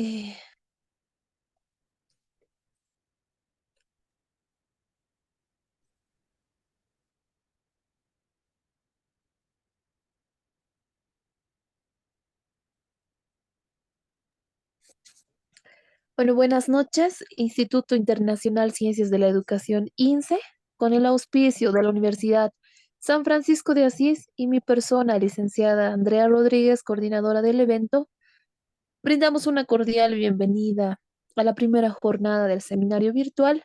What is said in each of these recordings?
Eh, bueno, buenas noches, Instituto Internacional Ciencias de la Educación, INCE, con el auspicio de la Universidad San Francisco de Asís y mi persona, licenciada Andrea Rodríguez, coordinadora del evento, brindamos una cordial bienvenida a la primera jornada del seminario virtual,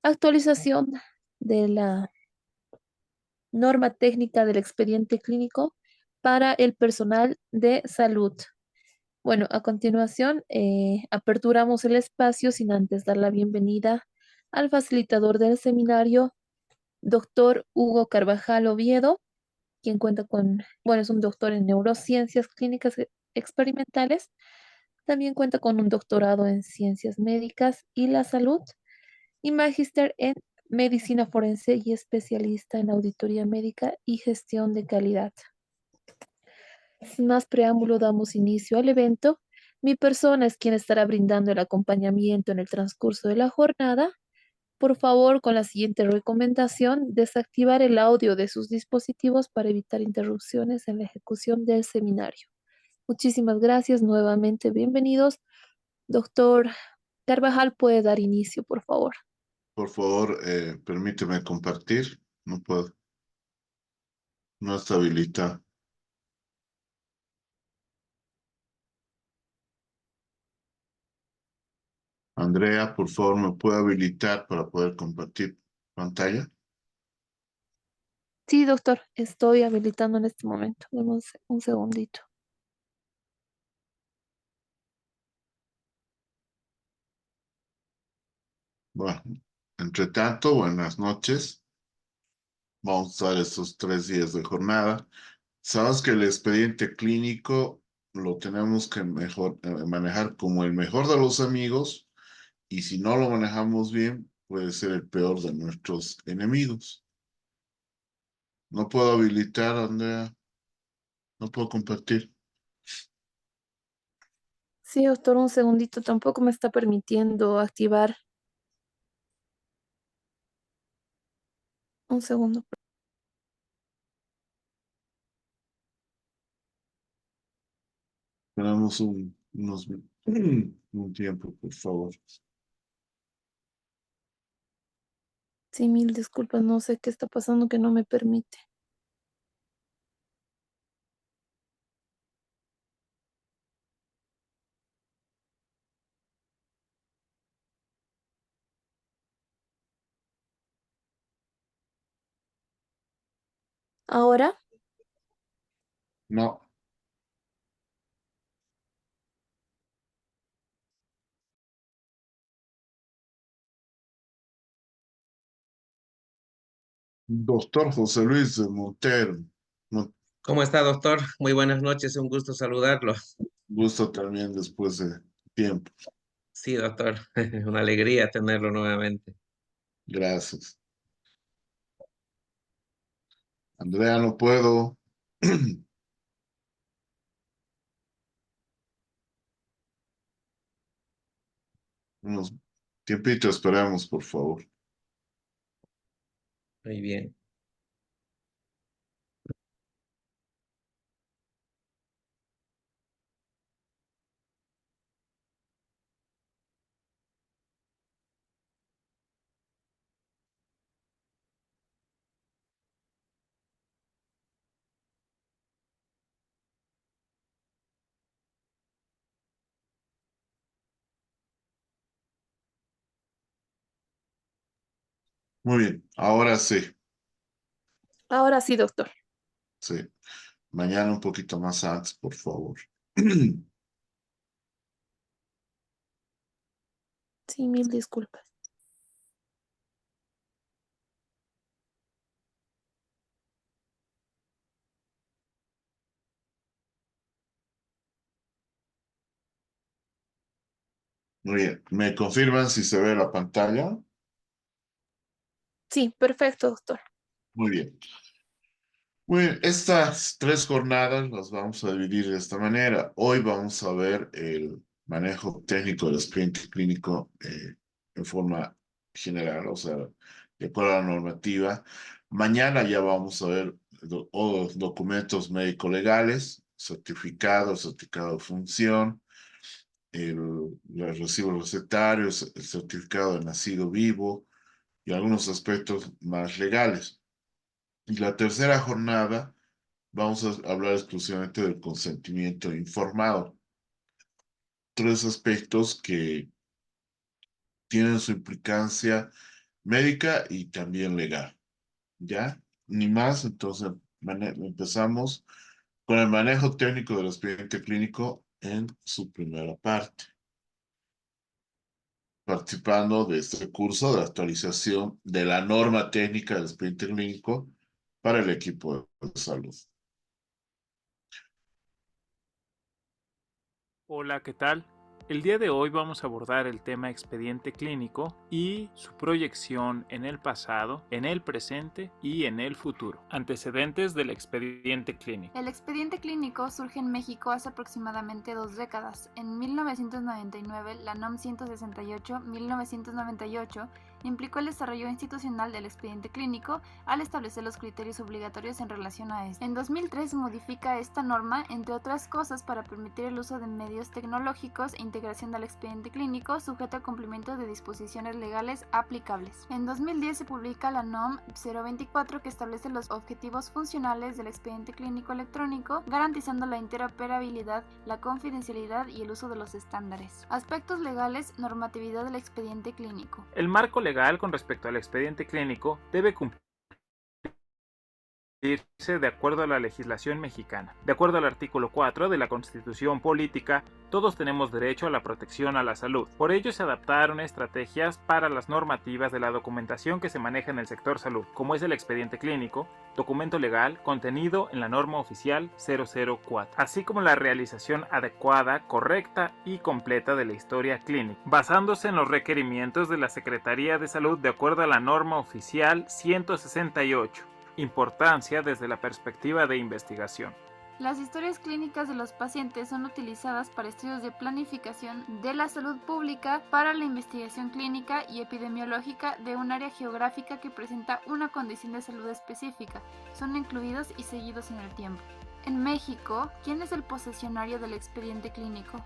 actualización de la norma técnica del expediente clínico para el personal de salud. Bueno, a continuación, aperturamos el espacio sin antes dar la bienvenida al facilitador del seminario, doctor Hugo Carvajal Oviedo, quien cuenta con, bueno, es un doctor en neurociencias clínicas experimentales. También cuenta con un doctorado en ciencias médicas y la salud y magíster en medicina forense y especialista en auditoría médica y gestión de calidad. Sin más preámbulo, damos inicio al evento. Mi persona es quien estará brindando el acompañamiento en el transcurso de la jornada. Por favor, con la siguiente recomendación, desactivar el audio de sus dispositivos para evitar interrupciones en la ejecución del seminario. Muchísimas gracias, nuevamente bienvenidos. Doctor Carvajal, puede dar inicio, por favor. Por favor, permíteme compartir. No puedo. No está habilitado. Andrea, por favor, ¿me puede habilitar para poder compartir pantalla? Sí, doctor, estoy habilitando en este momento. Deme un segundito. Bueno, entre tanto, buenas noches. Vamos a dar estos 3 días de jornada. Sabes que el expediente clínico lo tenemos que manejar como el mejor de los amigos, y si no lo manejamos bien, puede ser el peor de nuestros enemigos. No puedo habilitar, Andrea. No puedo compartir. Sí, doctor, un segundito, tampoco me está permitiendo activar. Un segundo. Tenemos un tiempo, por favor. Sí, mil disculpas, no sé qué está pasando que no me permite. Ahora, No, doctor José Luis de Montero. No, ¿Cómo está, doctor? Muy buenas noches, un gusto saludarlo. gusto también después de tiempo. Sí, doctor, una alegría tenerlo nuevamente. Gracias. Andrea, no puedo. Unos tiempito esperamos, por favor. Muy bien. Muy bien, ahora sí. ahora sí, doctor. Sí. Mañana un poquito más antes, por favor. Sí, mil disculpas. Muy bien. ¿Me confirman si se ve la pantalla? Sí, perfecto, doctor. Muy bien. Muy bien, estas 3 jornadas las vamos a dividir de esta manera. Hoy vamos a ver el manejo técnico del expediente clínico en forma general, o sea, de acuerdo a la normativa. Mañana ya vamos a ver documentos médico-legales, certificado de función, los recibos recetarios, el certificado de nacido vivo y algunos aspectos más legales. Y la tercera jornada vamos a hablar exclusivamente del consentimiento informado. Tres aspectos que tienen su implicancia médica y también legal. ¿Ya? Ni más, entonces empezamos con el manejo técnico del expediente clínico en su primera parte, participando de este curso de actualización de la norma técnica del expediente clínico para el equipo de salud. Hola, ¿qué tal? El día de hoy vamos a abordar el tema expediente clínico y su proyección en el pasado, en el presente y en el futuro. Antecedentes del expediente clínico. El expediente clínico surge en México hace aproximadamente 2 décadas. En 1999, la NOM 168-1998 implicó el desarrollo institucional del expediente clínico al establecer los criterios obligatorios en relación a este. En 2003 se modifica esta norma, entre otras cosas, para permitir el uso de medios tecnológicos e integración del expediente clínico sujeto al cumplimiento de disposiciones legales aplicables. En 2010 se publica la NOM 024 que establece los objetivos funcionales del expediente clínico electrónico, garantizando la interoperabilidad, la confidencialidad y el uso de los estándares. Aspectos legales, normatividad del expediente clínico. El marco legal con respecto al expediente clínico debe cumplirse de acuerdo a la legislación mexicana. De acuerdo al artículo 4 de la Constitución Política, todos tenemos derecho a la protección a la salud. Por ello se adaptaron estrategias para las normativas de la documentación que se maneja en el sector salud, como es el expediente clínico, documento legal contenido en la norma oficial 004, así como la realización adecuada, correcta y completa de la historia clínica, basándose en los requerimientos de la Secretaría de Salud de acuerdo a la norma oficial 168. Importancia desde la perspectiva de investigación. Las historias clínicas de los pacientes son utilizadas para estudios de planificación de la salud pública, para la investigación clínica y epidemiológica de un área geográfica que presenta una condición de salud específica. Son incluidos y seguidos en el tiempo. En México, ¿quién es el posesionario del expediente clínico?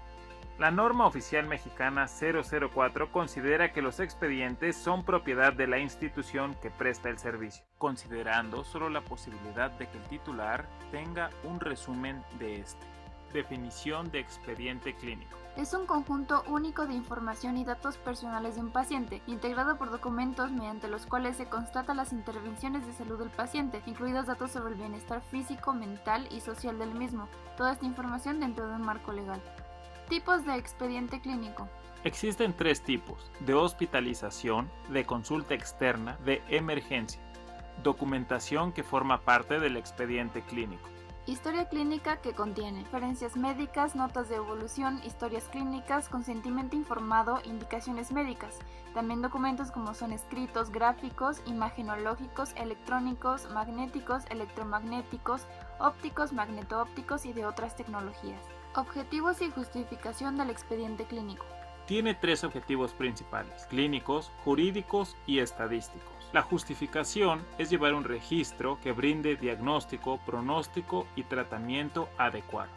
La norma oficial mexicana 004 considera que los expedientes son propiedad de la institución que presta el servicio, considerando solo la posibilidad de que el titular tenga un resumen de este. Definición de expediente clínico. Es un conjunto único de información y datos personales de un paciente, integrado por documentos mediante los cuales se constatan las intervenciones de salud del paciente, incluidos datos sobre el bienestar físico, mental y social del mismo. Toda esta información dentro de un marco legal. Tipos de expediente clínico. Existen 3 tipos: de hospitalización, de consulta externa, de emergencia. Documentación que forma parte del expediente clínico. Historia clínica que contiene referencias médicas, notas de evolución, historias clínicas, consentimiento informado, indicaciones médicas. También documentos como son escritos, gráficos, imagenológicos, electrónicos, magnéticos, electromagnéticos, ópticos, magneto-ópticos y de otras tecnologías. Objetivos y justificación del expediente clínico. Tiene 3 objetivos principales: clínicos, jurídicos y estadísticos. La justificación es llevar un registro que brinde diagnóstico, pronóstico y tratamiento adecuado.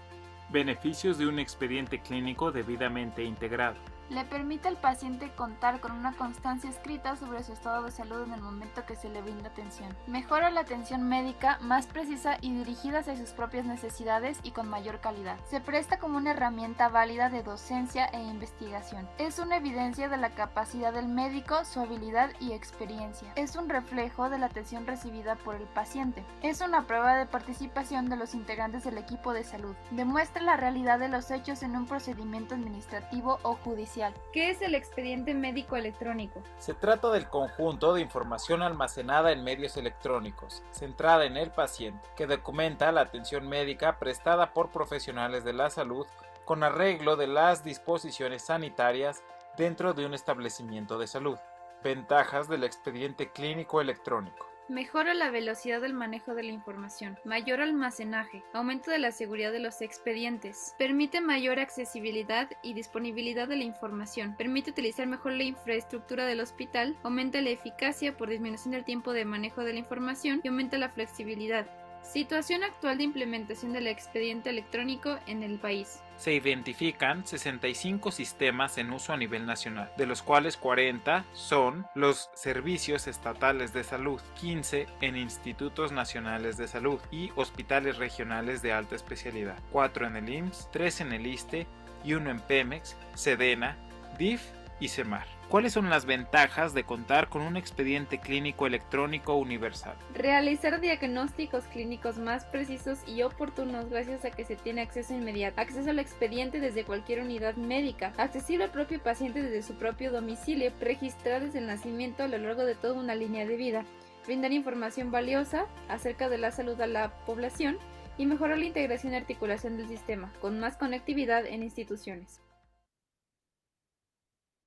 Beneficios de un expediente clínico debidamente integrado. Le permite al paciente contar con una constancia escrita sobre su estado de salud en el momento que se le brinda atención. Mejora la atención médica, más precisa y dirigida hacia sus propias necesidades y con mayor calidad. Se presta como una herramienta válida de docencia e investigación. Es una evidencia de la capacidad del médico, su habilidad y experiencia. Es un reflejo de la atención recibida por el paciente. Es una prueba de participación de los integrantes del equipo de salud. Demuestra la realidad de los hechos en un procedimiento administrativo o judicial. ¿Qué es el expediente médico electrónico? Se trata del conjunto de información almacenada en medios electrónicos, centrada en el paciente, que documenta la atención médica prestada por profesionales de la salud con arreglo de las disposiciones sanitarias dentro de un establecimiento de salud. Ventajas del expediente clínico electrónico. Mejora la velocidad del manejo de la información, mayor almacenaje, aumento de la seguridad de los expedientes, permite mayor accesibilidad y disponibilidad de la información, permite utilizar mejor la infraestructura del hospital, aumenta la eficacia por disminución del tiempo de manejo de la información y aumenta la flexibilidad. Situación actual de implementación del expediente electrónico en el país. Se identifican 65 sistemas en uso a nivel nacional, de los cuales 40 son los servicios estatales de salud, 15 en institutos nacionales de salud y hospitales regionales de alta especialidad, 4 en el IMSS, 3 en el ISSSTE y 1 en Pemex, Sedena, DIF y CEMAR. ¿Cuáles son las ventajas de contar con un expediente clínico electrónico universal? Realizar diagnósticos clínicos más precisos y oportunos gracias a que se tiene acceso inmediato, acceso al expediente desde cualquier unidad médica, accesible al propio paciente desde su propio domicilio, registrar desde el nacimiento a lo largo de toda una línea de vida, brindar información valiosa acerca de la salud a la población y mejorar la integración y articulación del sistema, con más conectividad en instituciones.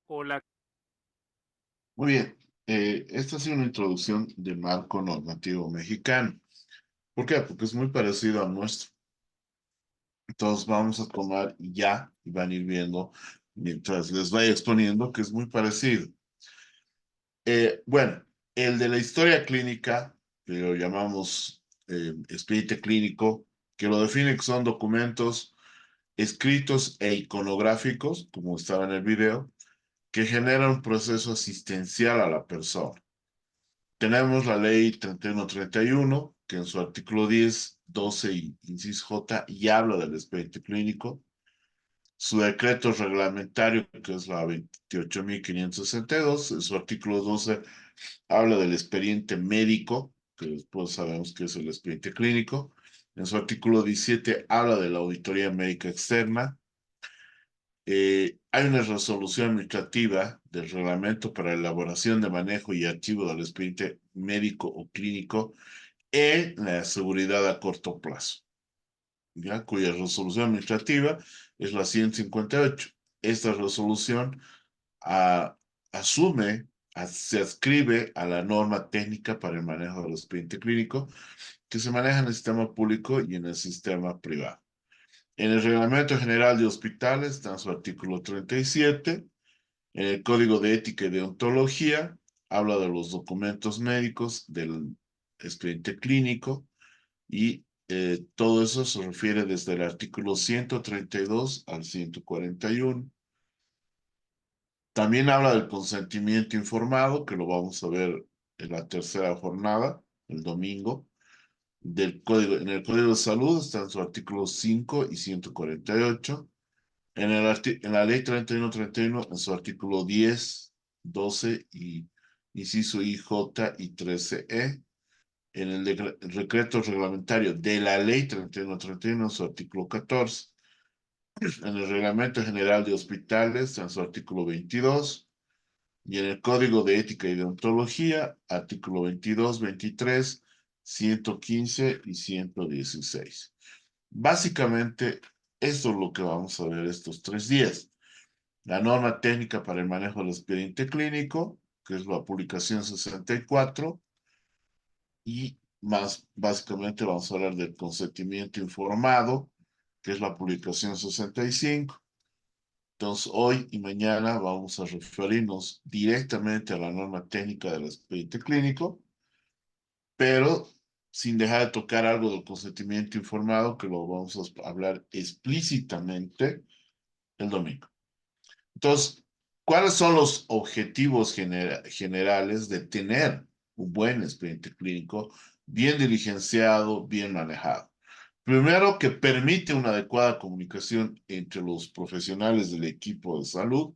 Hola. Muy bien, esta ha sido una introducción del marco normativo mexicano. ¿Por qué? Porque es muy parecido al nuestro. Entonces vamos a tomar ya y van a ir viendo mientras les vaya exponiendo que es muy parecido. Bueno, el de la historia clínica, que lo llamamos expediente clínico, que lo define que son documentos escritos e iconográficos, como estaba en el video, que generan un proceso asistencial a la persona. Tenemos la ley 3131, que en su artículo 10, 12 y inciso J ya habla del expediente clínico. Su decreto reglamentario, que es la 28.562, en su artículo 12 habla del expediente médico, que después sabemos que es el expediente clínico. En su artículo 17 habla de la auditoría médica externa. Hay una resolución administrativa del reglamento para la elaboración de manejo y archivo del expediente médico o clínico en la seguridad a corto plazo, ¿ya? Cuya resolución administrativa es la 158. Esta resolución asume, se adscribe a la norma técnica para el manejo del expediente clínico que se maneja en el sistema público y en el sistema privado. En el Reglamento General de Hospitales está en su artículo 37. En el Código de Ética y Deontología habla de los documentos médicos, del expediente clínico y todo eso se refiere desde el artículo 132 al 141. También habla del consentimiento informado, que lo vamos a ver en la tercera jornada, el domingo. En el Código de Salud está en su artículo 5 y 148. En la ley 3131, en su artículo 10, 12 y inciso I, J y 13E. En el decreto reglamentario de la ley 3131, en su artículo 14. En el Reglamento General de Hospitales, en su artículo 22. Y en el Código de Ética y Deontología, artículo 22, 23, 115 y 116. Básicamente, esto es lo que vamos a ver estos 3 días. La norma técnica para el manejo del expediente clínico, que es la publicación 64, y más básicamente vamos a hablar del consentimiento informado, que es la publicación 65. Entonces, hoy y mañana vamos a referirnos directamente a la norma técnica del expediente clínico, pero sin dejar de tocar algo del consentimiento informado, que lo vamos a hablar explícitamente el domingo. Entonces, ¿cuáles son los objetivos generales de tener un buen expediente clínico bien diligenciado, bien manejado? Primero, que permite una adecuada comunicación entre los profesionales del equipo de salud,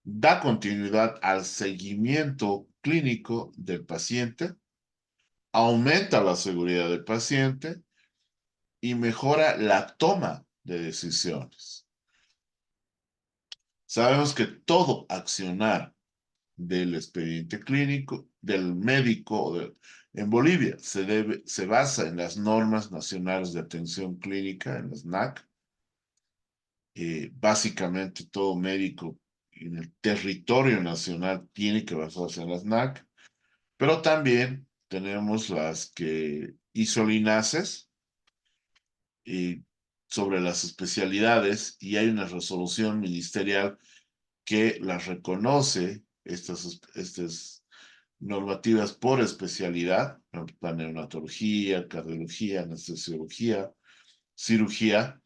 da continuidad al seguimiento clínico del paciente, aumenta la seguridad del paciente y mejora la toma de decisiones. Sabemos que todo accionar del expediente clínico, del médico en Bolivia se basa en las normas nacionales de atención clínica, en las NAC. Básicamente todo médico en el territorio nacional tiene que basarse en las NAC, pero también tenemos las que hizo Linaces y sobre las especialidades, y hay una resolución ministerial que las reconoce, estas normativas por especialidad, la neonatología, cardiología, anestesiología, cirugía.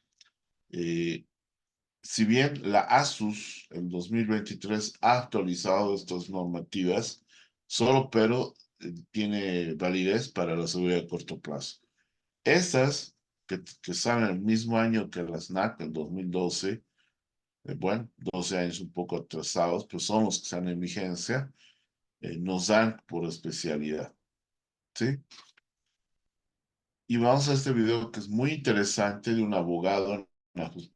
Si bien la ASUS en 2023 ha actualizado estas normativas, pero tiene validez para la seguridad a corto plazo. Estas, que salen el mismo año que las NAC, en 2012, bueno, 12 años un poco atrasados, pero son los que están en vigencia, nos dan por especialidad, ¿sí? Y vamos a este video que es muy interesante de un abogado en el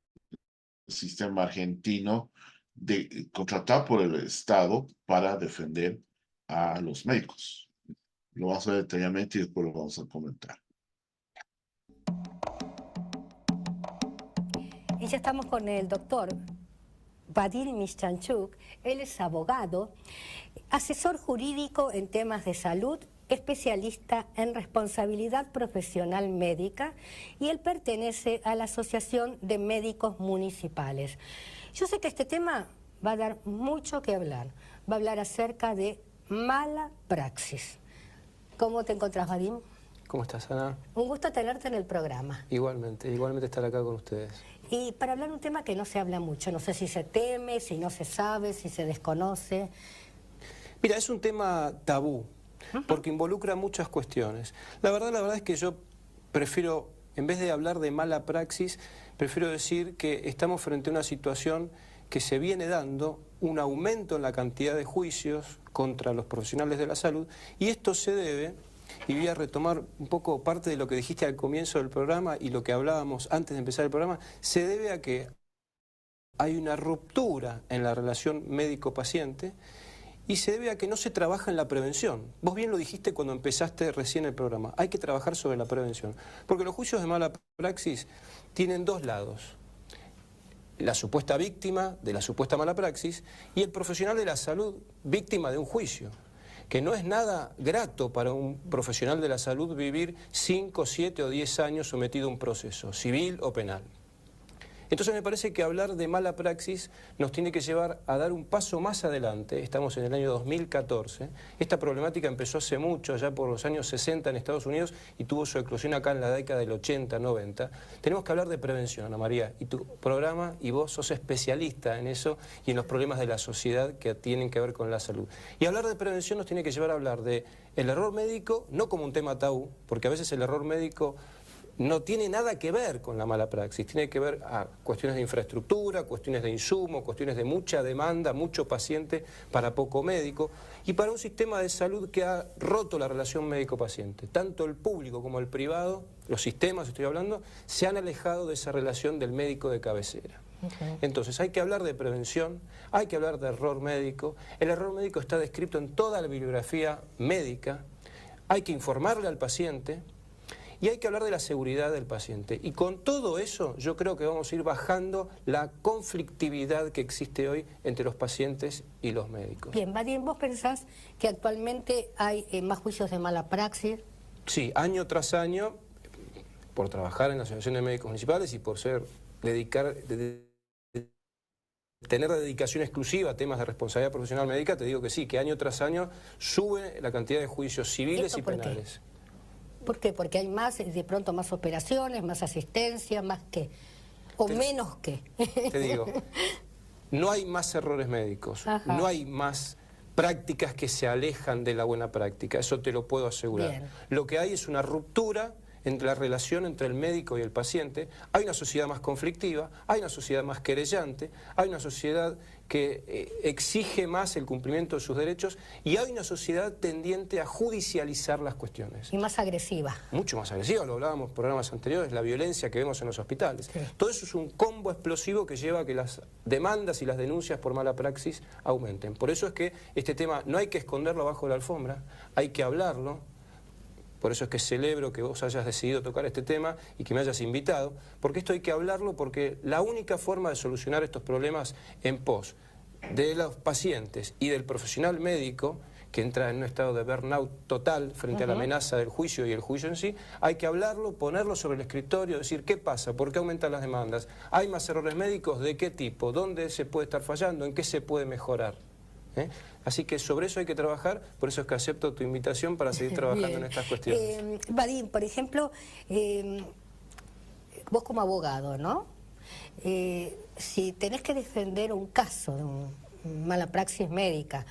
sistema argentino contratado por el Estado para defender a los médicos. Lo vamos a ver detalladamente y después lo vamos a comentar. Y ya estamos con el doctor Vadim Mischanchuk. Él es abogado, asesor jurídico en temas de salud, especialista en responsabilidad profesional médica, y él pertenece a la Asociación de Médicos Municipales. Yo sé que este tema va a dar mucho que hablar. Va a hablar acerca de mala praxis. ¿Cómo te encontrás, Vadim? ¿Cómo estás, Ana? Un gusto tenerte en el programa. Igualmente estar acá con ustedes. Y para hablar de un tema que no se habla mucho, no sé si se teme, si no se sabe, si se desconoce. Mira, es un tema tabú, porque involucra muchas cuestiones. La verdad es que yo prefiero, en vez de hablar de mala praxis, prefiero decir que estamos frente a una situación que se viene dando, un aumento en la cantidad de juicios contra los profesionales de la salud, y esto se debe, y voy a retomar un poco parte de lo que dijiste al comienzo del programa y lo que hablábamos antes de empezar el programa, se debe a que hay una ruptura en la relación médico-paciente y se debe a que no se trabaja en la prevención. Vos bien lo dijiste cuando empezaste recién el programa, hay que trabajar sobre la prevención, porque los juicios de mala praxis tienen dos lados: la supuesta víctima de la supuesta mala praxis y el profesional de la salud víctima de un juicio, que no es nada grato para un profesional de la salud vivir 5, 7 o 10 años sometido a un proceso civil o penal. Entonces me parece que hablar de mala praxis nos tiene que llevar a dar un paso más adelante. Estamos en el año 2014. Esta problemática empezó hace mucho, ya por los años 60 en Estados Unidos, y tuvo su eclosión acá en la década del 80, 90. Tenemos que hablar de prevención, Ana María, y tu programa y vos sos especialista en eso y en los problemas de la sociedad que tienen que ver con la salud. Y hablar de prevención nos tiene que llevar a hablar de el error médico, no como un tema tabú, porque a veces el error médico no tiene nada que ver con la mala praxis, tiene que ver a cuestiones de infraestructura, cuestiones de insumo, cuestiones de mucha demanda, mucho paciente para poco médico, y para un sistema de salud que ha roto la relación médico-paciente. Tanto el público como el privado, los sistemas estoy hablando, se han alejado de esa relación del médico de cabecera. Entonces hay que hablar de prevención, hay que hablar de error médico. El error médico está descrito en toda la bibliografía médica, hay que informarle al paciente. Y hay que hablar de la seguridad del paciente. Y con todo eso yo creo que vamos a ir bajando la conflictividad que existe hoy entre los pacientes y los médicos. Bien, Vadim, ¿vos pensás que actualmente hay más juicios de mala praxis? Sí, año tras año, por trabajar en la Asociación de Médicos Municipales y por tener dedicación exclusiva a temas de responsabilidad profesional médica, te digo que sí, que año tras año sube la cantidad de juicios civiles y penales. ¿Por qué? Porque hay más, de pronto más operaciones, más asistencia, más qué, o menos qué. Te digo, no hay más errores médicos, no hay más prácticas que se alejan de la buena práctica, eso te lo puedo asegurar. Bien. Lo que hay es una ruptura entre la relación entre el médico y el paciente, hay una sociedad más conflictiva, hay una sociedad más querellante, hay una sociedad que exige más el cumplimiento de sus derechos y hay una sociedad tendiente a judicializar las cuestiones. Y más agresiva. Mucho más agresiva, lo hablábamos en programas anteriores, la violencia que vemos en los hospitales. Sí. Todo eso es un combo explosivo que lleva a que las demandas y las denuncias por mala praxis aumenten. Por eso es que este tema no hay que esconderlo bajo la alfombra, hay que hablarlo. Por eso es que celebro que vos hayas decidido tocar este tema y que me hayas invitado, porque esto hay que hablarlo, porque la única forma de solucionar estos problemas en pos de los pacientes y del profesional médico, que entra en un estado de burnout total frente a la amenaza del juicio y el juicio en sí, hay que hablarlo, ponerlo sobre el escritorio, decir qué pasa, por qué aumentan las demandas, hay más errores médicos, de qué tipo, dónde se puede estar fallando, en qué se puede mejorar. Así que sobre eso hay que trabajar, por eso es que acepto tu invitación para seguir trabajando en estas cuestiones. Vadim, por ejemplo, vos como abogado, ¿no? Si tenés que defender un caso de mala praxis médica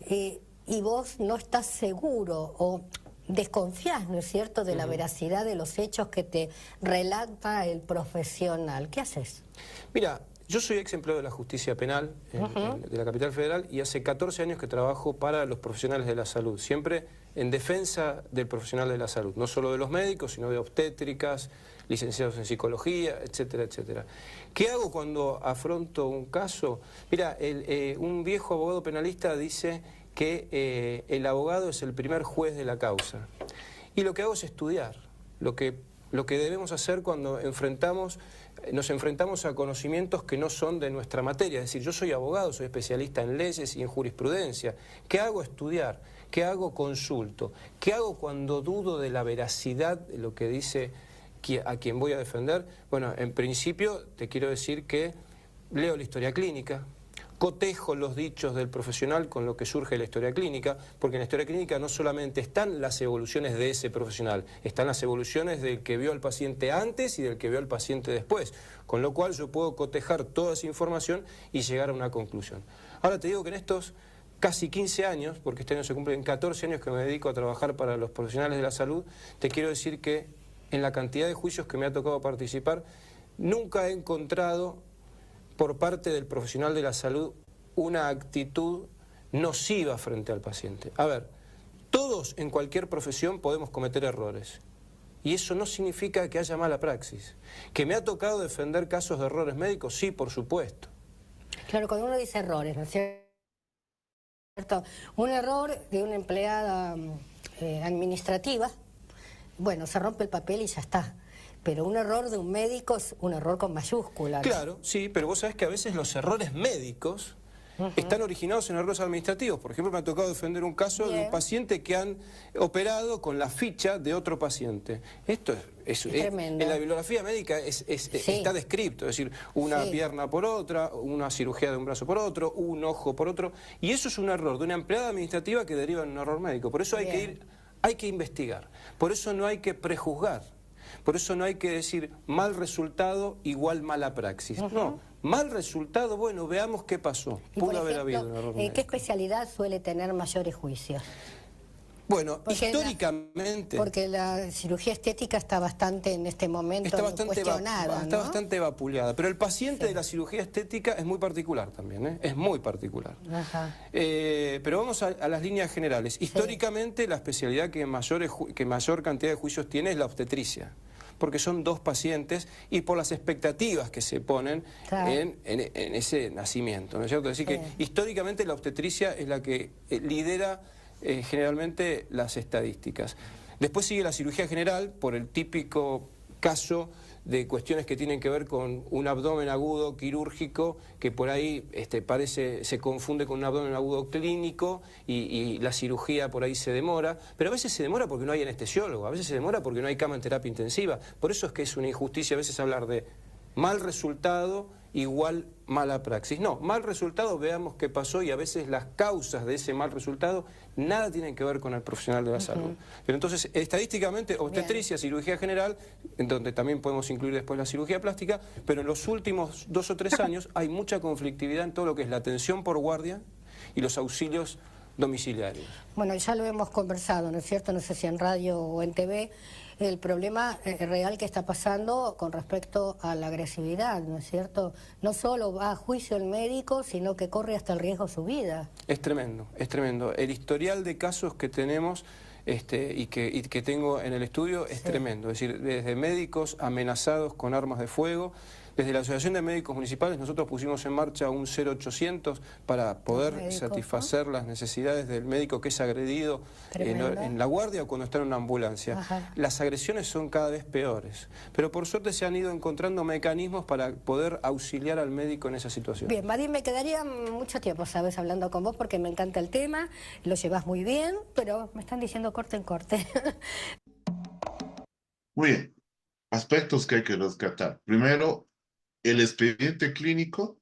y vos no estás seguro o desconfías, ¿no es cierto?, de la veracidad de los hechos que te relata el profesional, ¿qué haces? Mira, yo soy ex empleado de la justicia penal de la capital federal y hace 14 años que trabajo para los profesionales de la salud, siempre en defensa del profesional de la salud, no solo de los médicos, sino de obstétricas, licenciados en psicología, etcétera, etcétera. ¿Qué hago cuando afronto un caso? Mira, un viejo abogado penalista dice que el abogado es el primer juez de la causa. Y lo que hago es estudiar, lo que debemos hacer cuando nos enfrentamos a conocimientos que no son de nuestra materia. Es decir, yo soy abogado, soy especialista en leyes y en jurisprudencia. ¿Qué hago? Estudiar. ¿Qué hago? Consulto. ¿Qué hago cuando dudo de la veracidad de lo que dice a quien voy a defender? Bueno, en principio te quiero decir que leo la historia clínica, cotejo los dichos del profesional con lo que surge de la historia clínica, porque en la historia clínica no solamente están las evoluciones de ese profesional, están las evoluciones del que vio al paciente antes y del que vio al paciente después, con lo cual yo puedo cotejar toda esa información y llegar a una conclusión. Ahora te digo que en estos casi 15 años, porque este año se cumplen 14 años que me dedico a trabajar para los profesionales de la salud, te quiero decir que en la cantidad de juicios que me ha tocado participar, nunca he encontrado por parte del profesional de la salud una actitud nociva frente al paciente. A ver, todos en cualquier profesión podemos cometer errores. Y eso no significa que haya mala praxis. ¿Que me ha tocado defender casos de errores médicos? Sí, por supuesto. Claro, cuando uno dice errores, ¿no es cierto? Un error de una empleada administrativa, bueno, se rompe el papel y ya está. Pero un error de un médico es un error con mayúsculas. Claro, sí, pero vos sabés que a veces los errores médicos están originados en errores administrativos. Por ejemplo, me ha tocado defender un caso de un paciente que han operado con la ficha de otro paciente. Esto es tremendo. En la bibliografía médica está descrito, es decir, una pierna por otra, una cirugía de un brazo por otro, un ojo por otro, y eso es un error de una empleada administrativa que deriva en un error médico. Por eso hay que investigar, por eso no hay que prejuzgar. Por eso no hay que decir mal resultado igual mala praxis. No, mal resultado, bueno, veamos qué pasó. Pudo haber habido un error médico. ¿Qué especialidad suele tener mayores juicios? Bueno, históricamente... Porque la cirugía estética está bastante en este momento cuestionada, está bastante vapuleada, pero el paciente de la cirugía estética es muy particular también, es muy particular. Pero vamos a las líneas generales. Históricamente la especialidad que mayor cantidad de juicios tiene es la obstetricia, porque son dos pacientes y por las expectativas que se ponen en ese nacimiento, ¿no es cierto? Es decir, que históricamente la obstetricia es la que lidera generalmente las estadísticas. Después sigue la cirugía general por el típico caso de cuestiones que tienen que ver con un abdomen agudo quirúrgico que por ahí se confunde con un abdomen agudo clínico y la cirugía por ahí se demora, pero a veces se demora porque no hay anestesiólogo, a veces se demora porque no hay cama en terapia intensiva. Por eso es que es una injusticia a veces hablar de mal resultado igual mala praxis. No, mal resultado, veamos qué pasó, y a veces las causas de ese mal resultado nada tienen que ver con el profesional de la salud. Pero entonces, estadísticamente, obstetricia, cirugía general, en donde también podemos incluir después la cirugía plástica, pero en los últimos 2 o 3 años hay mucha conflictividad en todo lo que es la atención por guardia y los auxilios domiciliarios. Bueno, ya lo hemos conversado, ¿no es cierto? No sé si en radio o en TV, el problema real que está pasando con respecto a la agresividad, ¿no es cierto? No solo va a juicio el médico, sino que corre hasta el riesgo su vida. Es tremendo, es tremendo. El historial de casos que tenemos y que tengo en el estudio es tremendo. Es decir, desde médicos amenazados con armas de fuego, Desde la Asociación de Médicos Municipales nosotros pusimos en marcha un 0800 para poder satisfacer las necesidades del médico que es agredido en la guardia o cuando está en una ambulancia. Ajá. Las agresiones son cada vez peores, pero por suerte se han ido encontrando mecanismos para poder auxiliar al médico en esa situación. Bien, Vadim, me quedaría mucho tiempo, sabes, hablando con vos porque me encanta el tema, lo llevas muy bien, pero me están diciendo corte en corte. Muy bien. Aspectos que hay que rescatar. Primero, el expediente clínico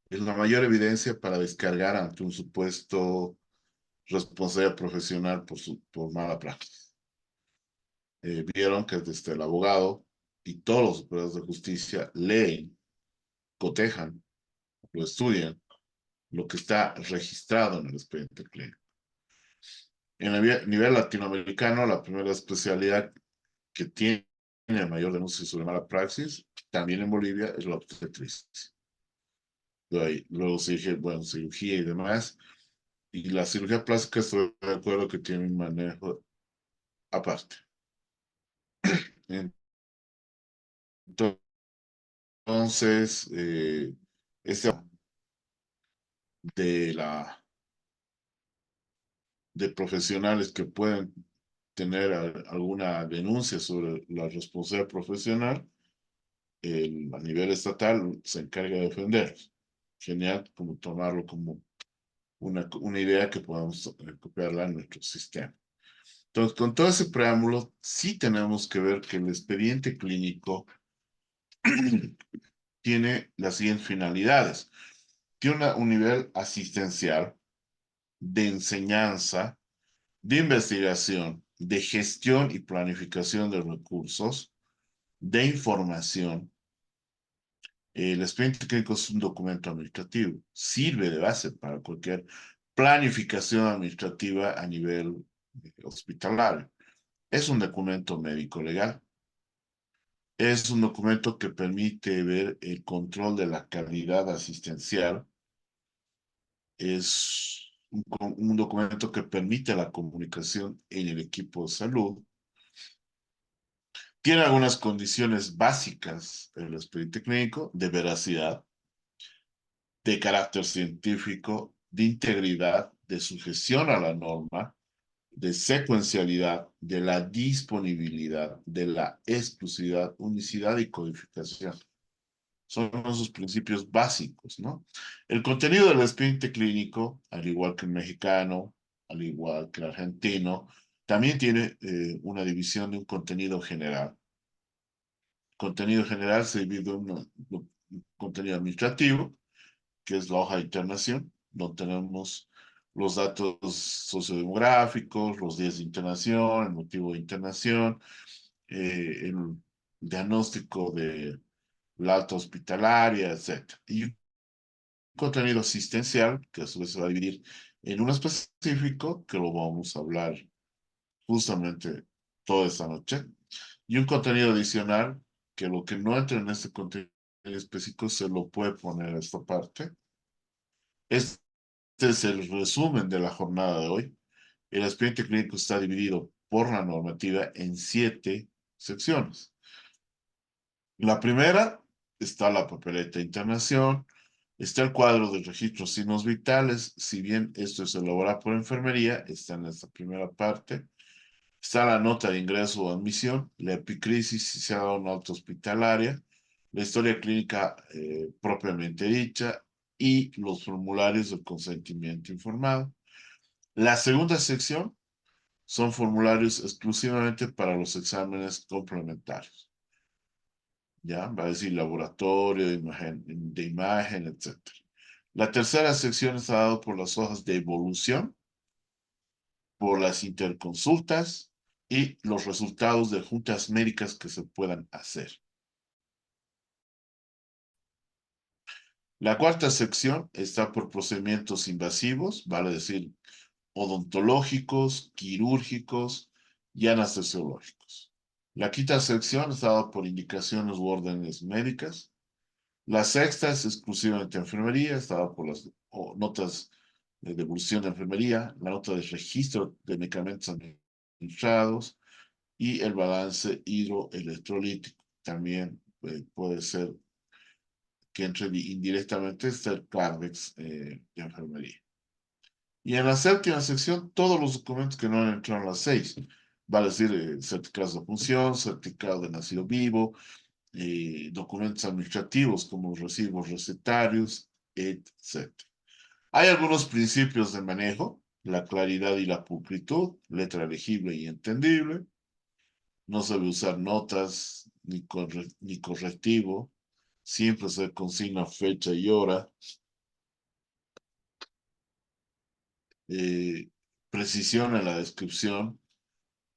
es la mayor evidencia para descargar ante un supuesto responsabilidad profesional por mala praxis. Vieron que desde el abogado y todos los superiores de justicia leen, cotejan, lo estudian, lo que está registrado en el expediente clínico. En el nivel latinoamericano, la primera especialidad que tiene mayor denuncia sobre mala praxis, también en Bolivia, es la obstetricia. Luego se dije, bueno, cirugía y demás. Y la cirugía plástica estoy de acuerdo que tiene un manejo aparte. Entonces, de profesionales que pueden tener alguna denuncia sobre la responsabilidad profesional, a nivel estatal se encarga de defenderlos. Genial, como tomarlo como una idea que podamos copiarla en nuestro sistema. Entonces, con todo ese preámbulo, sí tenemos que ver que el expediente clínico tiene las siguientes finalidades. Tiene un nivel asistencial, de enseñanza, de investigación, de gestión y planificación de recursos, de información. El expediente clínico es un documento administrativo, sirve de base para cualquier planificación administrativa a nivel hospitalario. Es un documento médico legal. Es un documento que permite ver el control de la calidad asistencial. Es un documento que permite la comunicación en el equipo de salud. Tiene algunas condiciones básicas en el expediente clínico de veracidad, de carácter científico, de integridad, de sujeción a la norma, de secuencialidad, de la disponibilidad, de la exclusividad, unicidad y codificación. Son esos principios básicos, ¿no? El contenido del expediente clínico, al igual que el mexicano, al igual que el argentino, también tiene una división de un contenido general. Contenido general se divide en un contenido administrativo, que es la hoja de internación, donde tenemos los datos sociodemográficos, los días de internación, el motivo de internación, el diagnóstico de la alta hospitalaria, etc. Y un contenido asistencial, que a su vez se va a dividir en uno específico, que lo vamos a hablar justamente toda esta noche, y un contenido adicional, que lo que no entra en este contenido específico se lo puede poner a esta parte. Este es el resumen de la jornada de hoy. El expediente clínico está dividido por la normativa en 7 secciones. La primera está la papeleta de internación, está el cuadro de registros de signos vitales, si bien esto es elaborado por enfermería, está en esta primera parte. Está la nota de ingreso o admisión, la epicrisis si se ha dado una alta hospitalaria, la historia clínica propiamente dicha y los formularios de consentimiento informado. La segunda sección son formularios exclusivamente para los exámenes complementarios. ¿Ya? Va a decir laboratorio, de imagen, etc. La tercera sección está dada por las hojas de evolución, por las interconsultas y los resultados de juntas médicas que se puedan hacer. La cuarta sección está por procedimientos invasivos, vale decir odontológicos, quirúrgicos y anestesiológicos. La quinta sección está dada por indicaciones u órdenes médicas. La sexta es exclusivamente enfermería, está dada por las notas de devolución de enfermería, la nota de registro de medicamentos administrados y el balance hidroelectrolítico, también puede ser que entre indirectamente está el CARDEX de enfermería. Y en la séptima sección, todos los documentos que no han entrado en las 6, vale decir, certificados de función, certificado de nacido vivo, documentos administrativos como recibos recetarios, etc. Hay algunos principios de manejo, la claridad y la pulcritud, letra legible y entendible. No se debe usar notas ni correctivo. Siempre se consigna fecha y hora. Precisión en la descripción,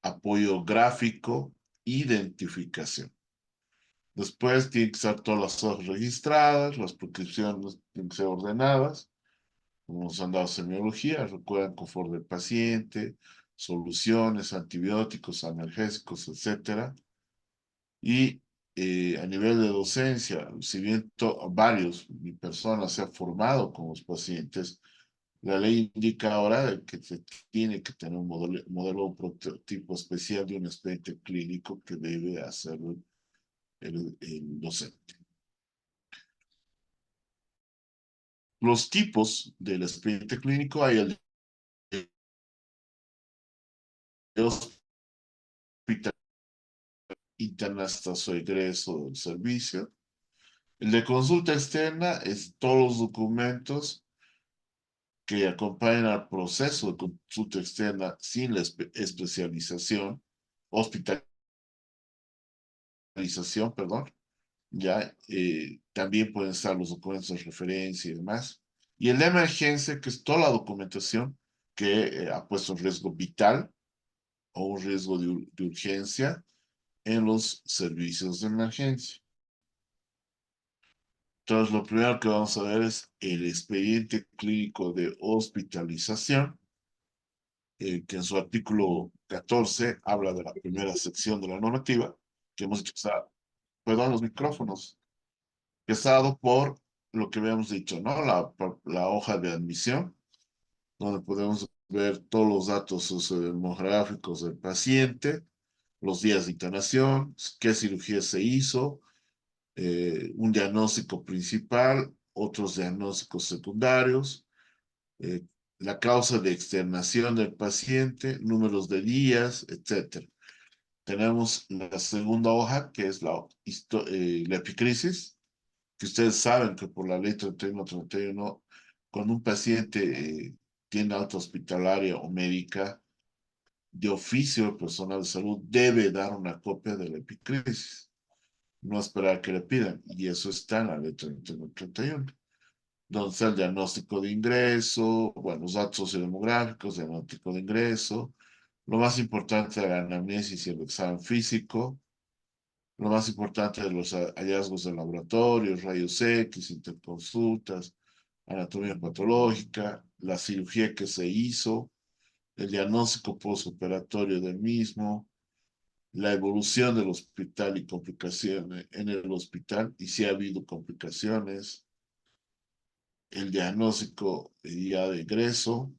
apoyo gráfico, identificación. Después tienen que estar todas las hojas registradas, las prescripciones tienen que ser ordenadas, como nos han dado semiología, recuerdan confort del paciente, soluciones, antibióticos, analgésicos, etcétera. Y a nivel de docencia, si bien mi personas se han formado con los pacientes, la ley indica ahora que se tiene que tener un modelo, un prototipo especial de un expediente clínico que debe hacer el docente. Los tipos del expediente clínico hay el de hospital interna hasta su egreso del servicio. El de consulta externa es todos los documentos que acompañan al proceso de consulta externa sin la especialización, hospitalización, perdón, ya también pueden estar los documentos de referencia y demás. Y el de emergencia, que es toda la documentación que ha puesto en riesgo vital o un riesgo de urgencia en los servicios de emergencia. Entonces, lo primero que vamos a ver es el expediente clínico de hospitalización, que en su artículo 14 habla de la primera sección de la normativa, que hemos dicho que está, perdón, los micrófonos, que está dado por lo que habíamos dicho, ¿no? La hoja de admisión, donde podemos ver todos los datos sociodemográficos del paciente, los días de internación, qué cirugía se hizo, un diagnóstico principal, otros diagnósticos secundarios, la causa de externación del paciente, números de días, etc. Tenemos la segunda hoja, que es la epicrisis, que ustedes saben que por la ley 31 cuando un paciente tiene alta hospitalaria o médica, de oficio el personal de salud debe dar una copia de la epicrisis, no esperar que le pidan, y eso está en la ley 31, donde está el diagnóstico de ingreso, bueno, los datos sociodemográficos, diagnóstico de ingreso, lo más importante de la anamnesis y el examen físico, lo más importante de los hallazgos de laboratorio, rayos X, interconsultas, anatomía patológica, la cirugía que se hizo, el diagnóstico postoperatorio del mismo, la evolución del hospital y complicaciones en el hospital, y si ha habido complicaciones, el diagnóstico ya de egreso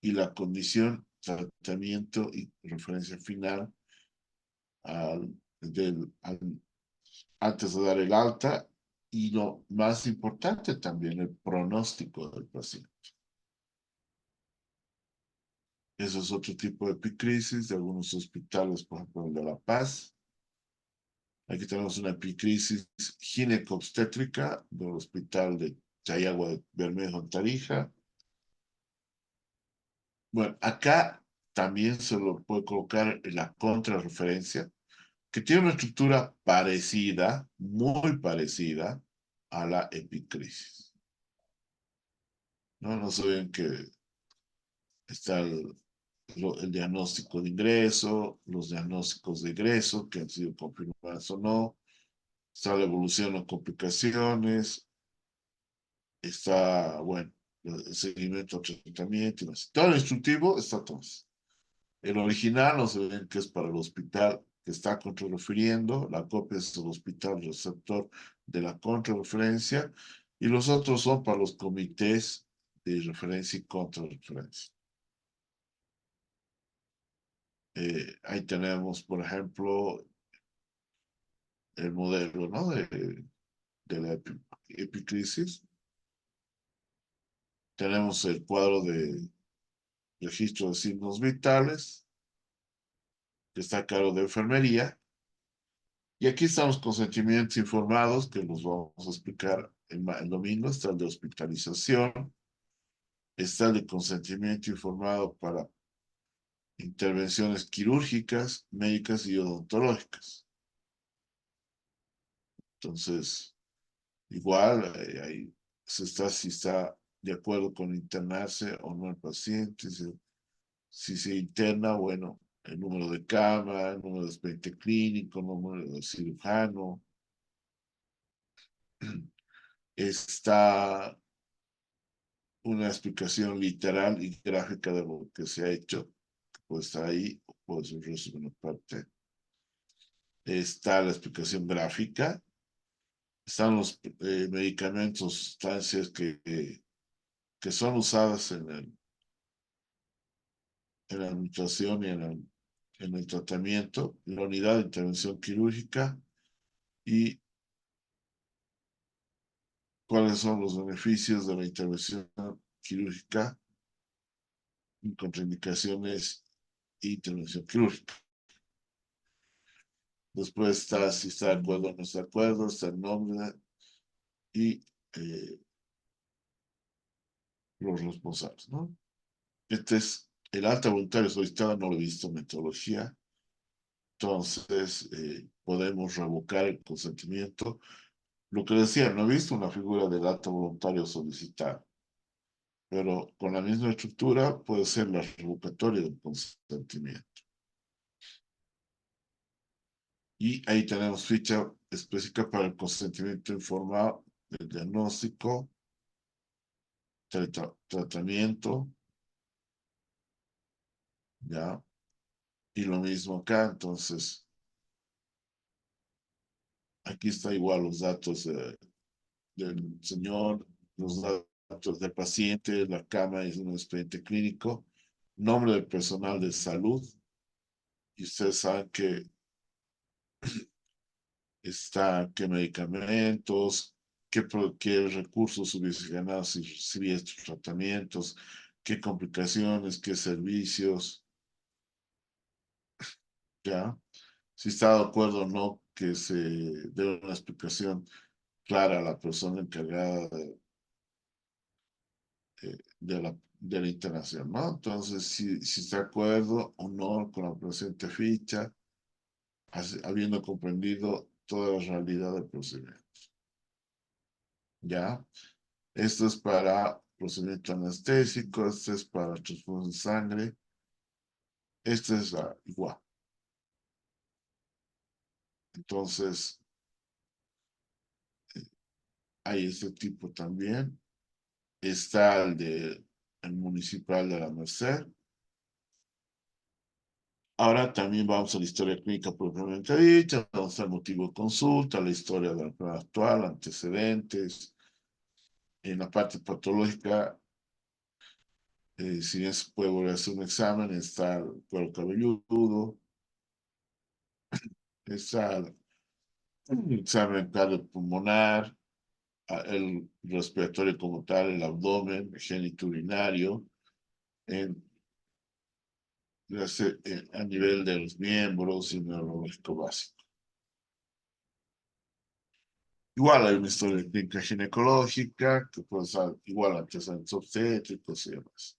y la condición, tratamiento y referencia final al, antes de dar el alta, y lo más importante también, el pronóstico del paciente. Eso es otro tipo de epicrisis de algunos hospitales, por ejemplo, el de La Paz. Aquí tenemos una epicrisis gineco-obstétrica del hospital de Chayagua de Bermejo en Tarija. Bueno, acá también se lo puede colocar en la contrarreferencia, que tiene una estructura parecida, muy parecida a la epicrisis. No se ven que está el diagnóstico de ingreso, los diagnósticos de egreso que han sido confirmados o no, está la evolución o complicaciones, está, bueno, el seguimiento al tratamiento y más. Todo el instructivo está todo. El original no se ven que es para el hospital que está contrarrefiriendo, la copia es el hospital receptor de la contrarreferencia, y los otros son para los comités de referencia y contrarreferencia. Ahí tenemos, por ejemplo, el modelo, ¿no? de la epicrisis. Tenemos el cuadro de registro de signos vitales, que está a cargo de enfermería. Y aquí están los consentimientos informados, que los vamos a explicar el domingo. Está el de hospitalización, está el de consentimiento informado para intervenciones quirúrgicas, médicas y odontológicas. Entonces, igual, ahí si está de acuerdo con internarse o no el paciente, si se interna, bueno, el número de cama, el número de expediente clínico, el número de cirujano. Está una explicación literal y gráfica de lo que se ha hecho, que puede estar ahí, o puede ser un resumen aparte. Está la explicación gráfica. Están los medicamentos, sustancias que son usadas en la administración y en el tratamiento, la unidad de intervención quirúrgica y cuáles son los beneficios de la intervención quirúrgica, contraindicaciones e intervención quirúrgica. Después está si está de acuerdo o no está de acuerdo, está el nombre y los responsables, ¿no? Este es el alta voluntaria solicitada, no lo he visto en metodología. Entonces, podemos revocar el consentimiento. Lo que decía, no he visto una figura del alta voluntario solicitado, pero con la misma estructura puede ser la revocatoria del consentimiento. Y ahí tenemos ficha específica para el consentimiento informado del diagnóstico, tratamiento, ¿ya? Y lo mismo acá, entonces, aquí está igual los datos del señor, los datos del paciente, la cama es un expediente clínico, nombre del personal de salud, y ustedes saben que está qué medicamentos, qué recursos hubiese ganado si recibía estos tratamientos, qué complicaciones, qué servicios, ¿ya? Si está de acuerdo o no que se dé una explicación clara a la persona encargada de la internación, ¿no? Entonces, si está de acuerdo o no con la presente ficha, habiendo comprendido toda la realidad del procedimiento. ¿Ya? Esto es para procedimiento anestésico, esto es para transfusión de sangre, esto es igual. Entonces, hay este tipo también. Está el municipal de la Merced. Ahora también vamos a la historia clínica propiamente dicha, vamos al motivo de consulta, la historia de la prueba actual, antecedentes. En la parte patológica, si bien se puede volver a hacer un examen, está el cuero cabelludo, está el examen cardiopulmonar, el respiratorio como tal, el abdomen, el genitourinario, a nivel de los miembros y neurológico básico. Igual hay una historia clínica ginecológica, que puede ser igual antecedentes obstétricos y demás.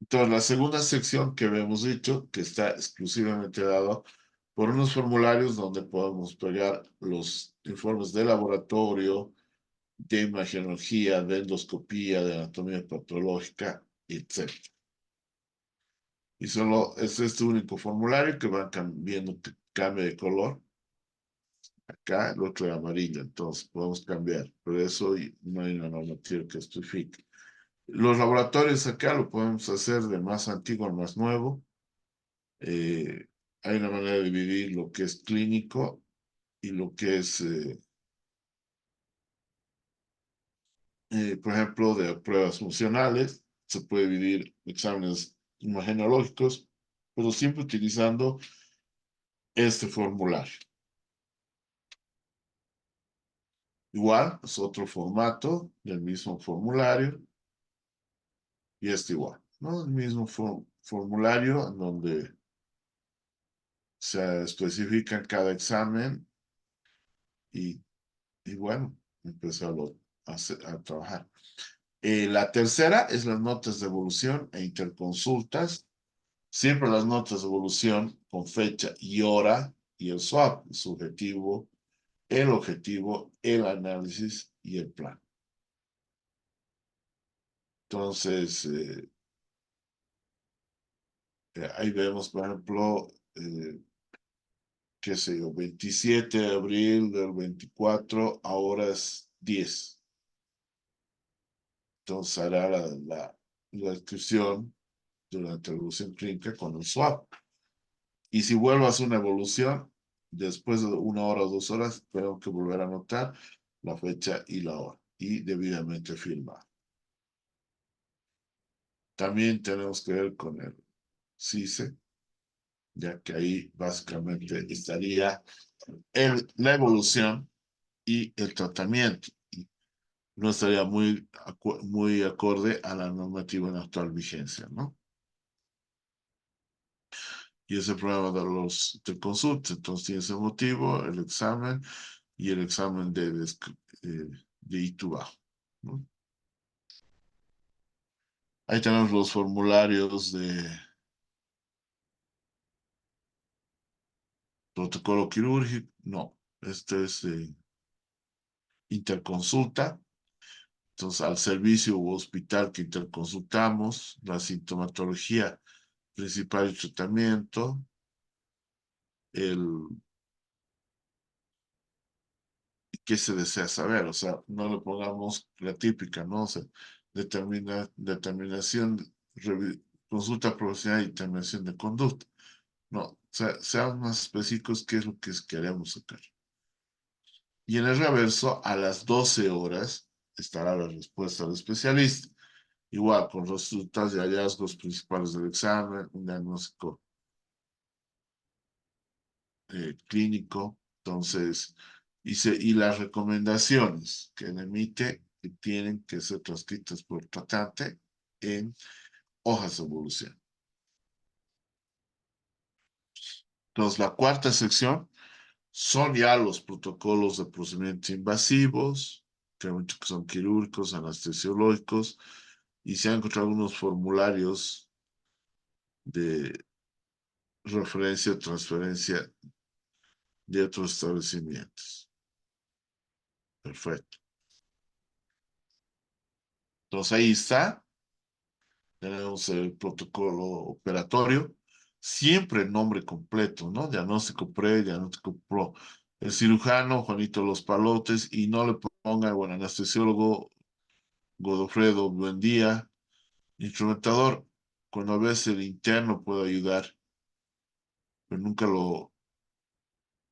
Entonces, la segunda sección que habíamos dicho, que está exclusivamente dado por unos formularios donde podemos pegar los informes de laboratorio, de imagenología, de endoscopía, de anatomía patológica, etc. Y solo es este único formulario que va cambiando, que cambia de color. Acá el otro es amarillo, entonces podemos cambiar. Por eso no hay una normativa que especifique. Los laboratorios acá lo podemos hacer de más antiguo al más nuevo. Hay una manera de dividir lo que es clínico y lo que es, por ejemplo, de pruebas funcionales. Se puede dividir exámenes imagenológicos, pero siempre utilizando este formulario. igual, es otro formato del mismo formulario y igual, ¿no? El mismo formulario en donde se especifica cada examen y, y bueno, empezarlo a trabajar. La tercera es las notas de evolución e interconsultas. Siempre las notas de evolución con fecha y hora y el SWOT, el subjetivo, el objetivo, el análisis y el plan. Entonces, ahí vemos, por ejemplo, qué sé yo, 27 de abril del 24, ahora es 10. Entonces hará la descripción durante la evolución clínica con el SWOT. Y si vuelvo a hacer una evolución, después de 1 hora o 2 horas, tengo que volver a anotar la fecha y la hora y debidamente firmar. También tenemos que ver con el CICE, ya que ahí básicamente estaría la evolución y el tratamiento. Y no estaría muy acorde a la normativa en actual vigencia, ¿no? Y ese problema de consulta, entonces tienes el motivo, el examen y el examen de ITUBA, ¿no? Ahí tenemos los formularios de protocolo quirúrgico. No, este es interconsulta. Entonces, al servicio u hospital que interconsultamos, la sintomatología principal y tratamiento, el qué se desea saber. O sea, no le pongamos la típica, ¿no? O sea, determinación, consulta profesional y determinación de conducta. No, o sea, seamos más específicos qué es lo que queremos sacar. Y en el reverso, a las 12 horas, estará la respuesta del especialista. Igual, con los resultados y hallazgos principales del examen, un diagnóstico clínico. Entonces, y las recomendaciones que él emite que tienen que ser transcritas por el tratante en hojas de evolución. Entonces, la cuarta sección son ya los protocolos de procedimientos invasivos, que hay muchos que son quirúrgicos, anestesiológicos, y se han encontrado algunos formularios de referencia o transferencia de otros establecimientos. Perfecto. Entonces ahí está. Tenemos el protocolo operatorio. Siempre el nombre completo, ¿no? Diagnóstico pre, diagnóstico pro. El cirujano, Juanito Los Palotes, y no le ponga, bueno, anestesiólogo, Godofredo Buendía. Instrumentador, cuando a veces el interno puede ayudar, pero nunca o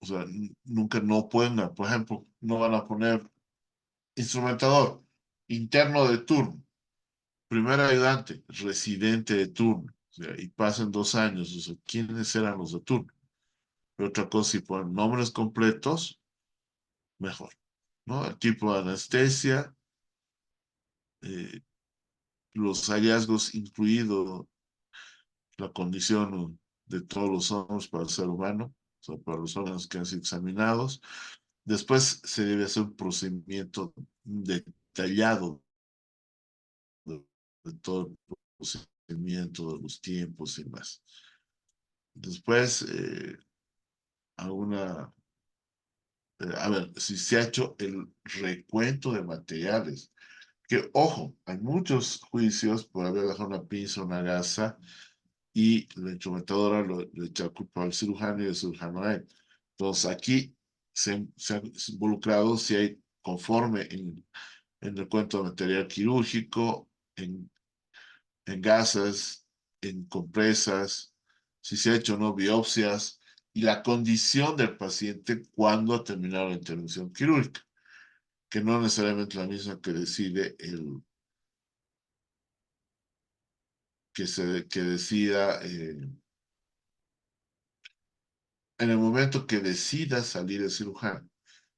sea, nunca no pueden, por ejemplo, no van a poner instrumentador, interno de turno, primer ayudante, residente de turno, o sea, y pasan 2 años, o sea, ¿quiénes eran los de turno? Pero otra cosa, si ponen nombres completos, mejor, ¿no? El tipo de anestesia, eh, los hallazgos, incluido la condición de todos los órganos para el ser humano, o sea, para los órganos que han sido examinados. Después se debe hacer un procedimiento detallado de todo el procedimiento, de los tiempos y más. Después, a ver, si se ha hecho el recuento de materiales, que ojo, hay muchos juicios por haber dejado una pinza, una gasa, y la instrumentadora le echa culpa al cirujano y el cirujano a él. Entonces aquí se han involucrado si hay conforme en el cuento de material quirúrgico, en gasas, en compresas, si se ha hecho o no biopsias y la condición del paciente cuando ha terminado la intervención quirúrgica, que no necesariamente la misma que decide que decida en el momento que decida salir el cirujano.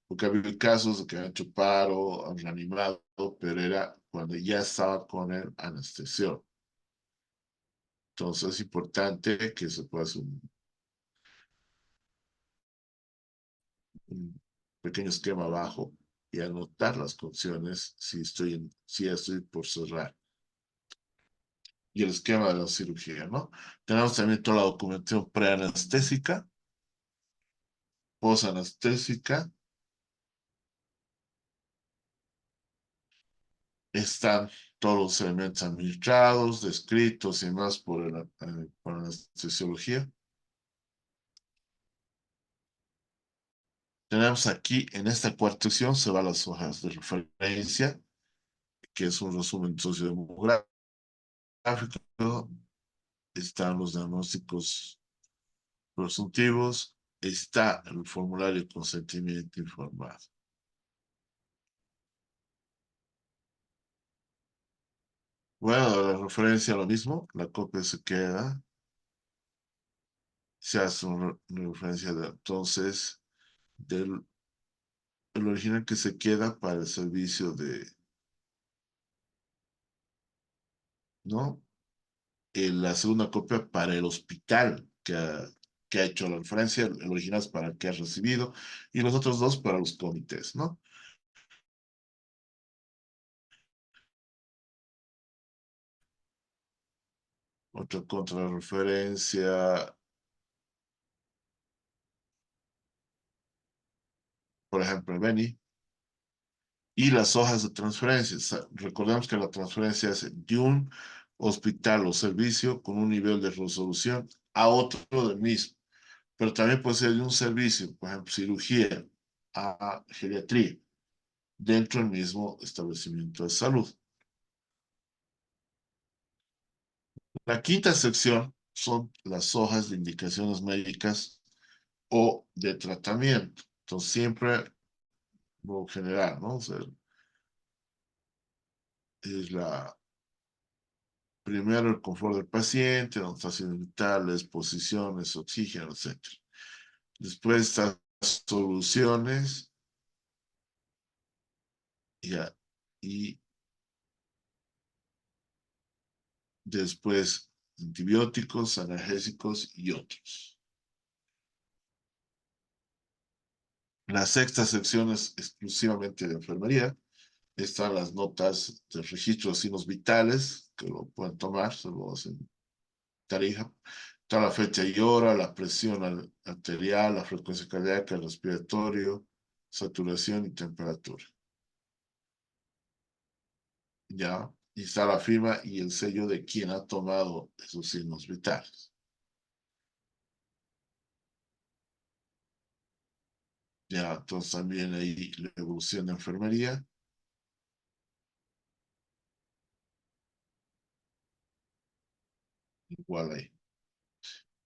porque ha habido casos de que han hecho paro, han reanimado, pero era cuando ya estaba con el anestesio. Entonces es importante que se pueda hacer un pequeño esquema abajo y anotar las condiciones si ya estoy por cerrar. Y el esquema de la cirugía, ¿no? Tenemos también toda la documentación preanestésica, posanestésica. Están todos los elementos administrados, descritos y más por la anestesiología. Tenemos aquí, en esta cuarta sección, se van las hojas de referencia, que es un resumen sociodemográfico. Están los diagnósticos presuntivos, está el formulario de consentimiento informado. Bueno, la referencia a lo mismo, la copia se queda, se hace una referencia entonces del el original que se queda para el servicio ¿no? La segunda copia para el hospital que ha hecho la referencia, el original es para el que ha recibido, y los otros dos para los comités, ¿no? Otra contrarreferencia, por ejemplo, el Beni, y las hojas de transferencia. Recordemos que la transferencia es de un hospital o servicio con un nivel de resolución a otro del mismo, pero también puede ser de un servicio, por ejemplo, cirugía a geriatría, dentro del mismo establecimiento de salud. La quinta sección son las hojas de indicaciones médicas o de tratamiento. Entonces, siempre, lo general, ¿no? O sea, es primero el confort del paciente, anotaciones vitales, posiciones, oxígeno, etc. Después estas soluciones, ya, y después antibióticos, analgésicos y otros. La sexta sección es exclusivamente de enfermería. Están las notas de registro de signos vitales, que lo pueden tomar, se lo hacen Tarija. Está la fecha y hora, la presión arterial, la frecuencia cardíaca, el respiratorio, saturación y temperatura. Ya, y está la firma y el sello de quien ha tomado esos signos vitales. Ya, entonces también ahí la evolución de enfermería. Igual ahí.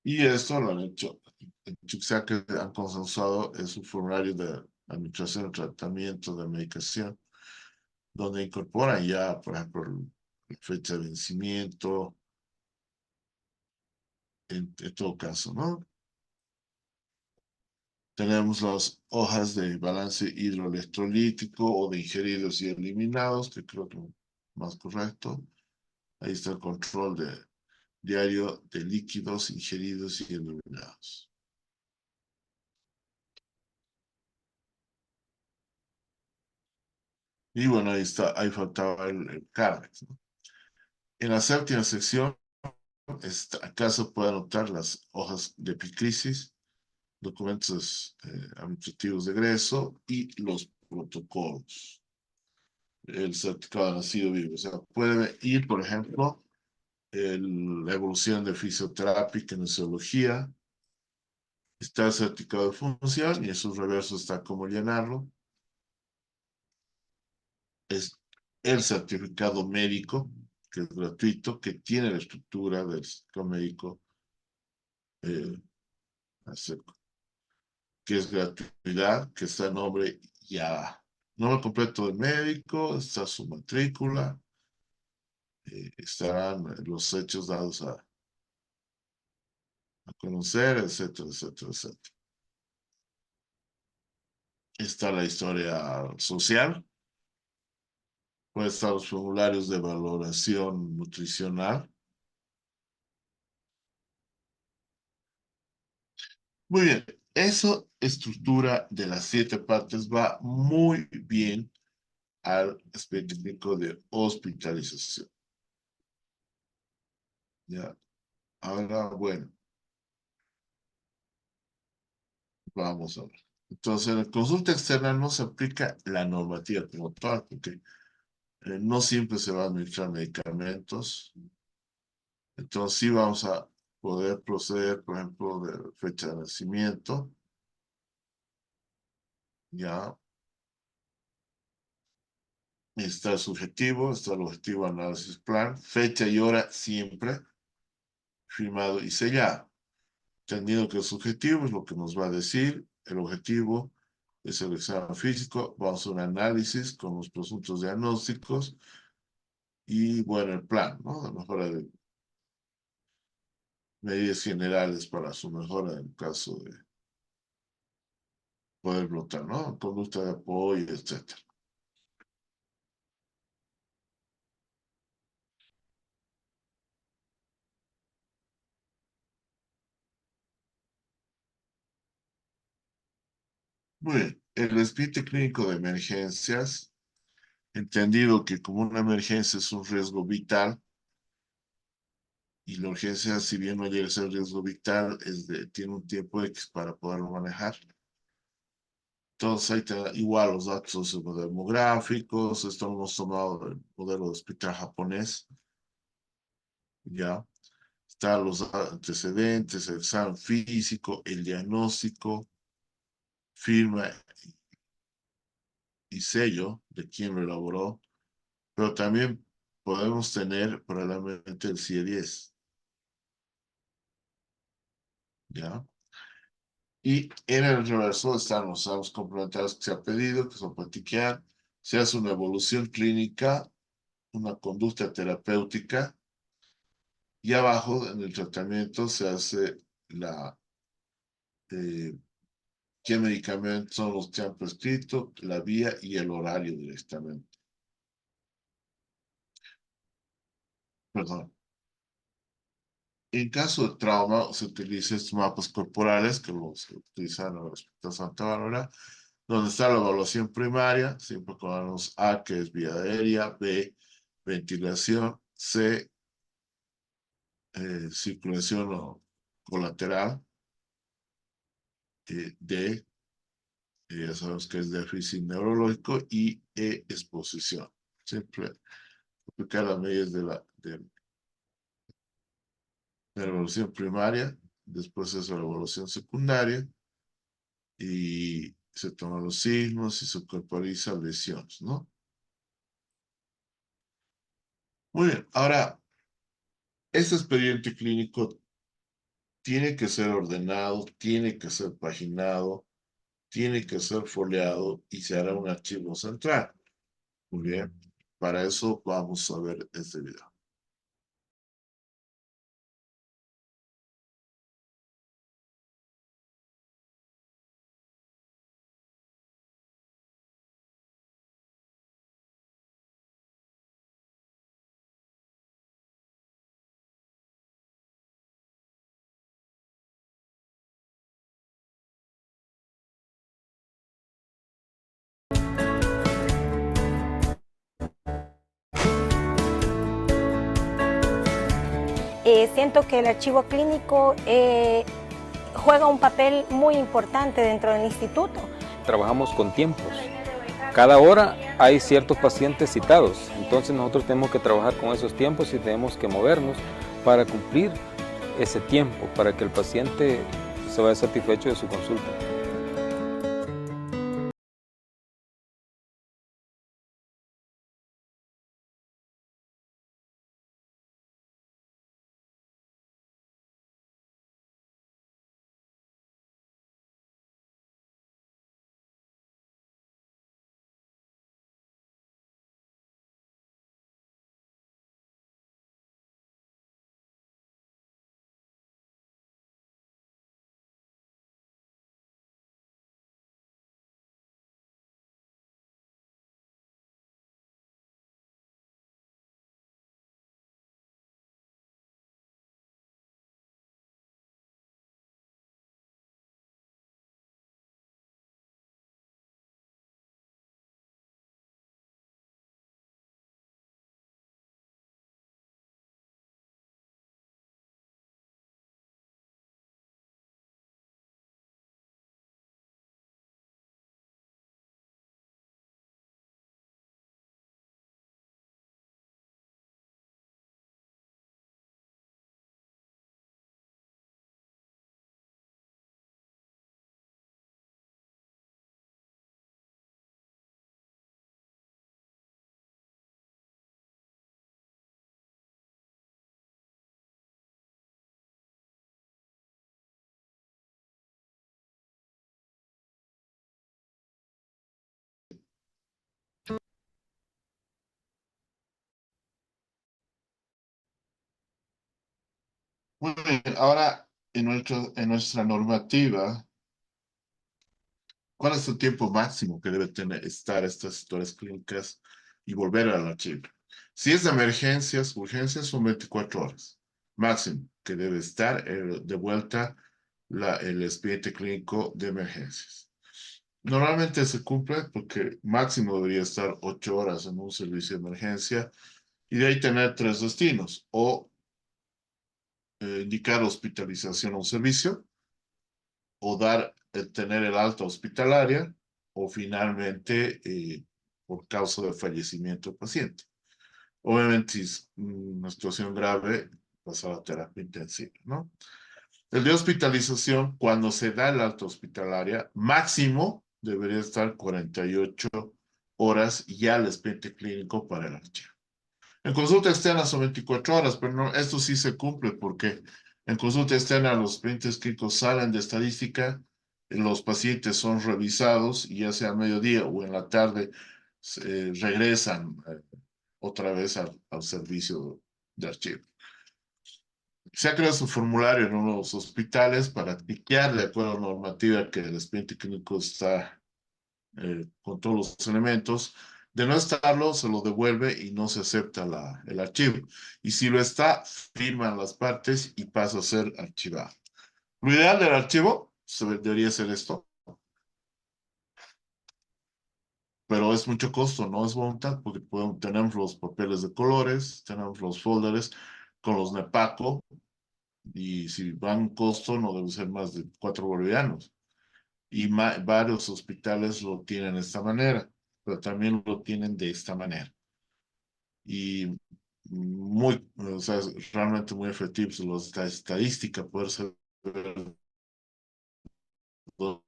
Y esto lo han hecho, en Chuxac que han consensuado es un formulario de administración y tratamiento de medicación, donde incorporan ya, por ejemplo, la fecha de vencimiento, en todo caso, ¿no? Tenemos las hojas de balance hidroelectrolítico o de ingeridos y eliminados, que creo que es más correcto. Ahí está el control diario de líquidos ingeridos y eliminados. Y bueno, ahí está, ahí faltaba el CARDEX, ¿no? En la séptima sección, acá se puede anotar las hojas de epicrisis, documentos administrativos de egreso y los protocolos. El certificado de nacido vivo. O sea, puede ir, por ejemplo, la evolución de fisioterapia y kinesiología. Está el certificado de función y en sus reversos está cómo llenarlo. Es el certificado médico, que es gratuito, que tiene la estructura del certificado médico, que es gratuidad, que está el nombre ya, nombre completo del médico, está su matrícula, estarán los hechos dados a conocer, etcétera, etcétera, etcétera. está la historia social, puede estar los formularios de valoración nutricional. Muy bien, esa estructura de las 7 partes va muy bien al expediente clínico de hospitalización. Ya, ahora, bueno, vamos a ver. Entonces, en la consulta externa no se aplica la normativa como tal, porque no siempre se van a administrar medicamentos. Entonces, sí vamos a poder proceder, por ejemplo, de fecha de nacimiento. Ya, está el subjetivo, está el objetivo, análisis, plan, fecha y hora siempre, firmado y sellado. Entendido que el subjetivo es lo que nos va a decir, el objetivo es el examen físico, vamos a hacer un análisis con los presuntos diagnósticos y, bueno, el plan, ¿no? La mejora de medidas generales para su mejora en caso de poder brotar, ¿no? Conducta de apoyo, etcétera. Muy bien, el expediente clínico de emergencias, entendido que como una emergencia es un riesgo vital, y la urgencia, si bien no llega a ser riesgo vital, tiene un tiempo X para poderlo manejar. Entonces, ahí igual los datos demográficos, esto lo hemos tomado del modelo de hospital japonés, ya. Están los antecedentes, el examen físico, el diagnóstico, firma y sello de quien lo elaboró, pero también podemos tener probablemente el CIE-10, ¿ya? Y en el reverso están los datos complementarios que se ha pedido, que son platiquear, se hace una evolución clínica, una conducta terapéutica, y abajo en el tratamiento se hace eh, qué medicamentos son los que han prescrito, la vía y el horario directamente. Perdón. En caso de trauma, se utilizan estos mapas corporales que los utilizan en el Hospital Santa Bárbara, donde está la evaluación primaria, siempre con los A, que es vía aérea, B, ventilación, C, circulación o colateral, D, ya sabemos que es déficit neurológico, y E, exposición. Siempre aplicar las medidas de la evaluación primaria, después es la evaluación secundaria, y se toman los signos y se corporiza lesiones, ¿no? Muy bien, ahora, este expediente clínico tiene que ser ordenado, tiene que ser paginado, tiene que ser foliado y se hará un archivo central. Muy bien, para eso vamos a ver este video. Siento que el archivo clínico juega un papel muy importante dentro del instituto. Trabajamos con tiempos. Cada hora hay ciertos pacientes citados, entonces nosotros tenemos que trabajar con esos tiempos y tenemos que movernos para cumplir ese tiempo, para que el paciente se vaya satisfecho de su consulta. Muy bien, ahora en nuestra normativa, ¿cuál es el tiempo máximo que debe estar estas historias clínicas y volver al archivo? Si es de emergencias, urgencias, son 24 horas. Máximo que debe estar de vuelta el expediente clínico de emergencias. Normalmente se cumple porque máximo debería estar 8 horas en un servicio de emergencia y de ahí tener 3 destinos. O indicar hospitalización a un servicio, o tener el alta hospitalaria, o finalmente por causa del fallecimiento del paciente. Obviamente, si es una situación grave, pasar a terapia intensiva, ¿no? El de hospitalización, cuando se da el alta hospitalaria, máximo debería estar 48 horas ya el expediente clínico para el archivo. En consulta externa son 24 horas, pero no, esto sí se cumple porque en consulta externa los expedientes clínicos salen de estadística, los pacientes son revisados y ya sea a mediodía o en la tarde regresan otra vez al servicio de archivo. Se ha creado su formulario en unos hospitales para tiquear de acuerdo a la normativa que el expediente clínico está con todos los elementos. De no estarlo, se lo devuelve y no se acepta el archivo. Y si lo está, firman las partes y pasa a ser archivado. Lo ideal del archivo debería ser esto, pero es mucho costo, no es voluntad, porque tenemos los papeles de colores, tenemos los folders con los NEPACO, y si van costo no debe ser más de 4 bolivianos. Y varios hospitales lo tienen de esta manera, pero también lo tienen de esta manera. Y o sea, es realmente muy efectivo la estadística, poder saber dónde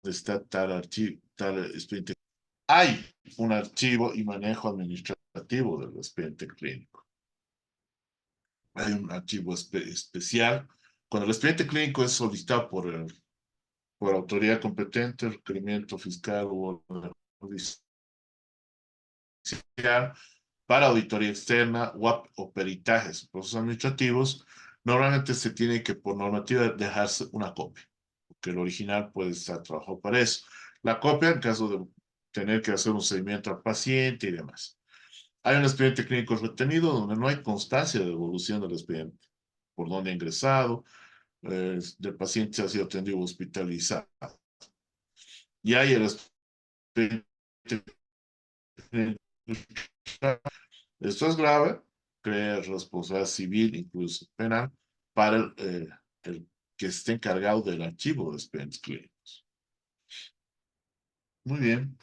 está tal archivo, tal expediente. Hay un archivo y manejo administrativo del expediente clínico. Hay un archivo especial. Cuando el expediente clínico es solicitado por autoridad competente, requerimiento fiscal o judicial, para auditoría externa o peritajes, procesos administrativos, normalmente se tiene que, por normativa, dejarse una copia, porque el original puede estar trabajado para eso. La copia, en caso de tener que hacer un seguimiento al paciente y demás. Hay un expediente clínico retenido donde no hay constancia de evolución del expediente, por dónde ha ingresado, del paciente si ha sido atendido o hospitalizado. Y hay el expediente clínico. Esto es grave, crea responsabilidad civil, incluso penal, para el que esté encargado del archivo de expedientes clínicos. Muy bien.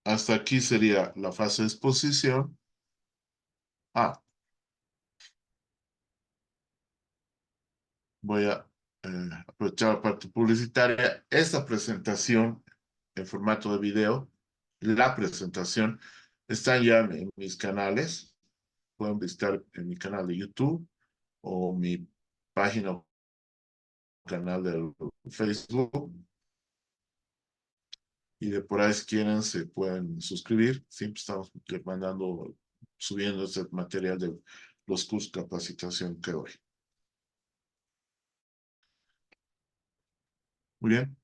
Hasta aquí sería la fase de exposición. Voy a aprovechar la parte publicitaria. Esta presentación en formato de video, la presentación, está ya en mis canales. Pueden visitar en mi canal de YouTube o mi página o canal de Facebook. Y de por ahí, si quieren, se pueden suscribir. Siempre estamos subiendo este material de los cursos de capacitación que doy. Muy bien.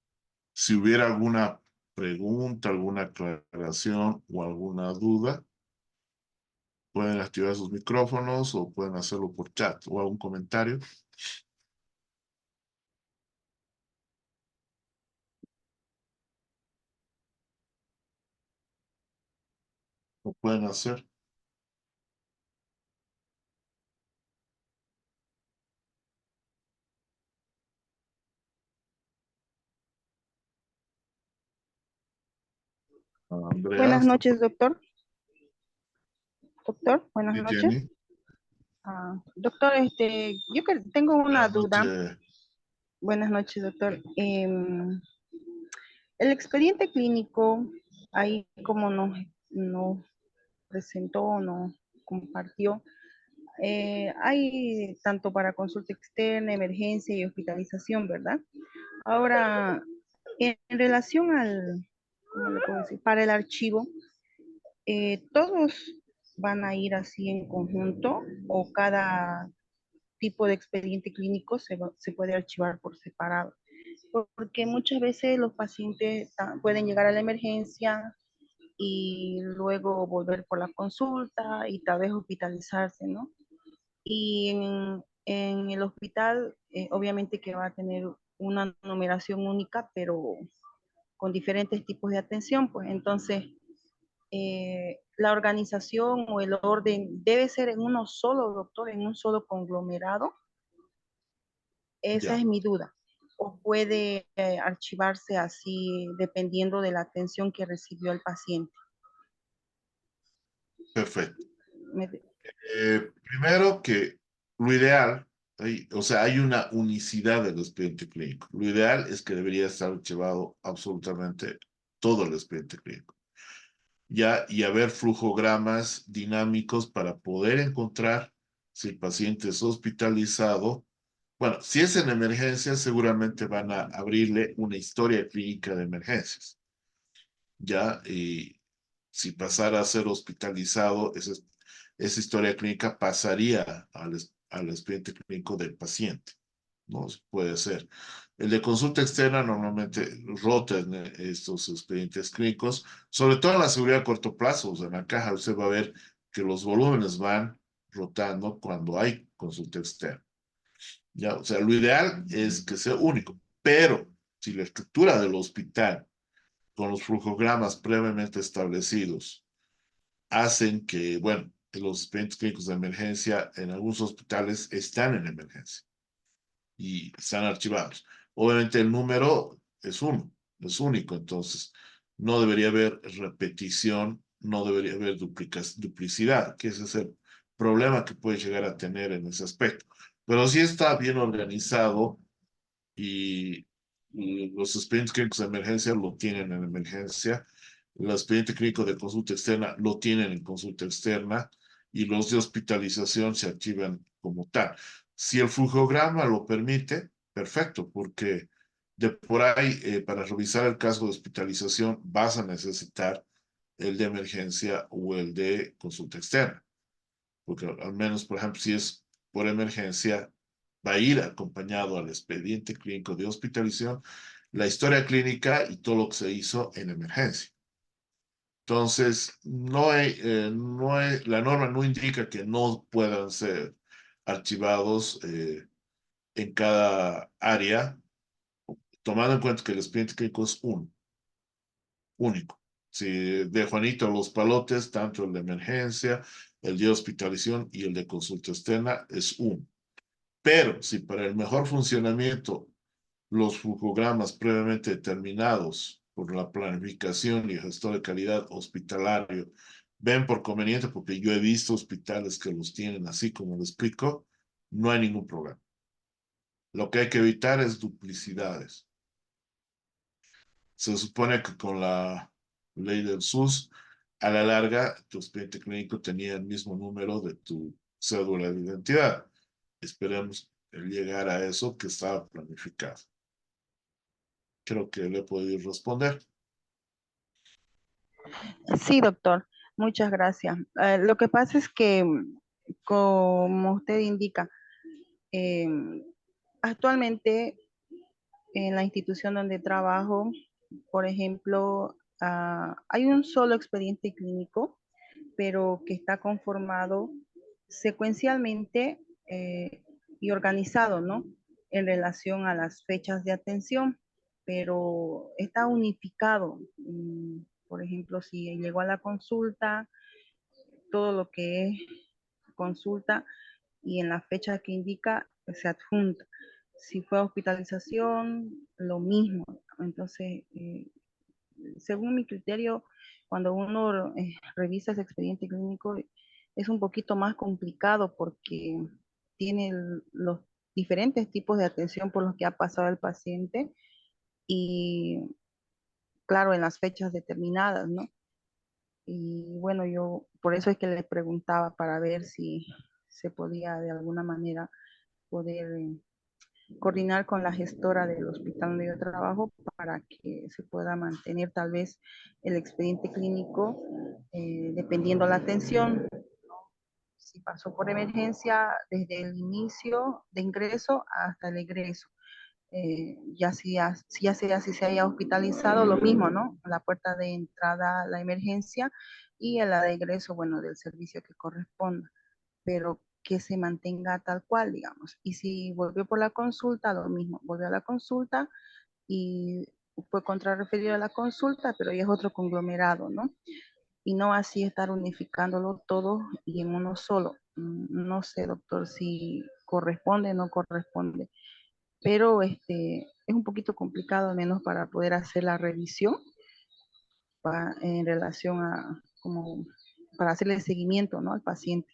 Si hubiera alguna pregunta, alguna aclaración o alguna duda, pueden activar sus micrófonos o pueden hacerlo por chat o algún comentario. Lo pueden hacer. Andreas. Buenas noches, doctor. Doctor, buenas noches. Jenny. Doctor, yo tengo una Buenas duda. noches. Buenas noches, doctor. El expediente clínico, ahí como nos presentó, nos compartió, hay tanto para consulta externa, emergencia y hospitalización, ¿verdad? Ahora, en relación al, ¿cómo le puedo decir? Para el archivo, todos van a ir así en conjunto o cada tipo de expediente clínico se puede archivar por separado? Porque muchas veces los pacientes pueden llegar a la emergencia y luego volver por la consulta y tal vez hospitalizarse, ¿no? Y en el hospital, obviamente que va a tener una numeración única, pero con diferentes tipos de atención, pues entonces la organización o el orden debe ser en uno solo, doctor, en un solo conglomerado. Esa Ya, es mi duda. O puede archivarse así dependiendo de la atención que recibió el paciente. perfecto. Me- Primero que lo ideal, o sea, hay una unicidad del expediente clínico. Lo ideal es que debería estar archivado absolutamente todo el expediente clínico. Ya, y haber flujogramas dinámicos para poder encontrar si el paciente es hospitalizado. Bueno, si es en emergencia, seguramente van a abrirle una historia clínica de emergencias. Ya, y si pasara a ser hospitalizado, esa historia clínica pasaría al expediente clínico del paciente. ¿No? Puede ser. El de consulta externa normalmente rota en estos expedientes clínicos, sobre todo en la seguridad a corto plazo. O sea, en la caja usted va a ver que los volúmenes van rotando cuando hay consulta externa. ¿Ya? O sea, lo ideal es que sea único, pero si la estructura del hospital con los flujogramas previamente establecidos hacen que, bueno, los expedientes clínicos de emergencia en algunos hospitales están en emergencia y están archivados. Obviamente el número es uno, es único, entonces no debería haber repetición, no debería haber duplicidad, que ese es el problema que puede llegar a tener en ese aspecto. Pero sí está bien organizado y los expedientes clínicos de emergencia lo tienen en emergencia, el expediente clínico de consulta externa lo tienen en consulta externa y los de hospitalización se archivan como tal. Si el flujograma lo permite, perfecto, porque de por ahí, para revisar el caso de hospitalización, vas a necesitar el de emergencia o el de consulta externa, porque al menos, por ejemplo, si es por emergencia, va a ir acompañado al expediente clínico de hospitalización, la historia clínica y todo lo que se hizo en emergencia. Entonces, la norma no indica que no puedan ser archivados en cada área, tomando en cuenta que el expediente clínico es único. Si de Juanito Los Palotes, tanto el de emergencia, el de hospitalización y el de consulta externa es uno. Pero si para el mejor funcionamiento los flujogramas previamente determinados por la planificación y el gestor de calidad hospitalario ven por conveniente, porque yo he visto hospitales que los tienen así como lo explico, no hay ningún problema. Lo que hay que evitar es duplicidades. Se supone que con la ley del SUS, a la larga, tu expediente clínico tenía el mismo número de tu cédula de identidad. Esperemos llegar a eso que estaba planificado. Creo que le he podido responder. Sí, doctor, muchas gracias. Lo que pasa es que, como usted indica, eh, actualmente en la institución donde trabajo, por ejemplo, hay un solo expediente clínico, pero que está conformado secuencialmente y organizado, ¿no? En relación a las fechas de atención, pero está unificado. Por ejemplo, si llegó a la consulta, todo lo que es consulta y en la fecha que indica se adjunta. Si fue hospitalización, lo mismo. Entonces, según mi criterio, cuando uno revisa ese expediente clínico, es un poquito más complicado porque tiene los diferentes tipos de atención por los que ha pasado el paciente y, claro, en las fechas determinadas, ¿no? Y bueno, yo por eso es que le preguntaba para ver si se podía de alguna manera poder coordinar con la gestora del hospital donde yo trabajo para que se pueda mantener tal vez el expediente clínico dependiendo la atención si pasó por emergencia desde el inicio de ingreso hasta el egreso. Si se haya hospitalizado, lo mismo, ¿no? La puerta de entrada a la emergencia y a la de egreso, bueno, del servicio que corresponda, pero que se mantenga tal cual, digamos. Y si volvió por la consulta, lo mismo, volvió a la consulta y fue contrarreferido a la consulta, pero ya es otro conglomerado, ¿no? Y no así estar unificándolo todo y en uno solo. No sé, doctor, si corresponde o no corresponde, pero es un poquito complicado, al menos para poder hacer la revisión en relación a, como, para hacerle seguimiento, ¿no? Al paciente.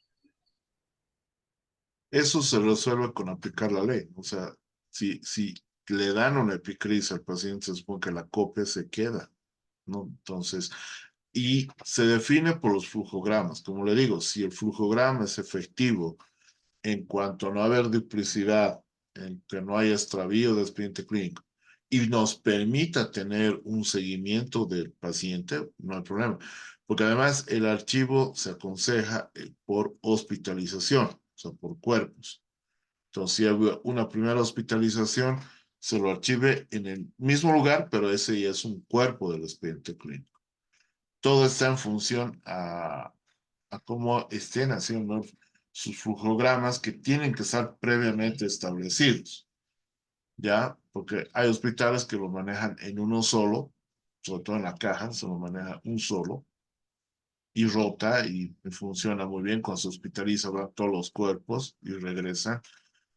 Eso se resuelve con aplicar la ley. O sea, si le dan una epicrisis al paciente, se supone que la copia se queda, ¿no? Entonces, y se define por los flujogramas. Como le digo, si el flujograma es efectivo en cuanto a no haber duplicidad, en que no haya extravío de expediente clínico, y nos permita tener un seguimiento del paciente, no hay problema. Porque además el archivo se aconseja por hospitalización, o sea, por cuerpos. Entonces, si hay una primera hospitalización, se lo archive en el mismo lugar, pero ese ya es un cuerpo del expediente clínico. Todo está en función a cómo estén haciendo sus flujogramas que tienen que estar previamente establecidos, ¿ya? Porque hay hospitales que lo manejan en uno solo, sobre todo en la caja, se lo maneja un solo, y rota y funciona muy bien cuando se hospitaliza, van todos los cuerpos y regresan.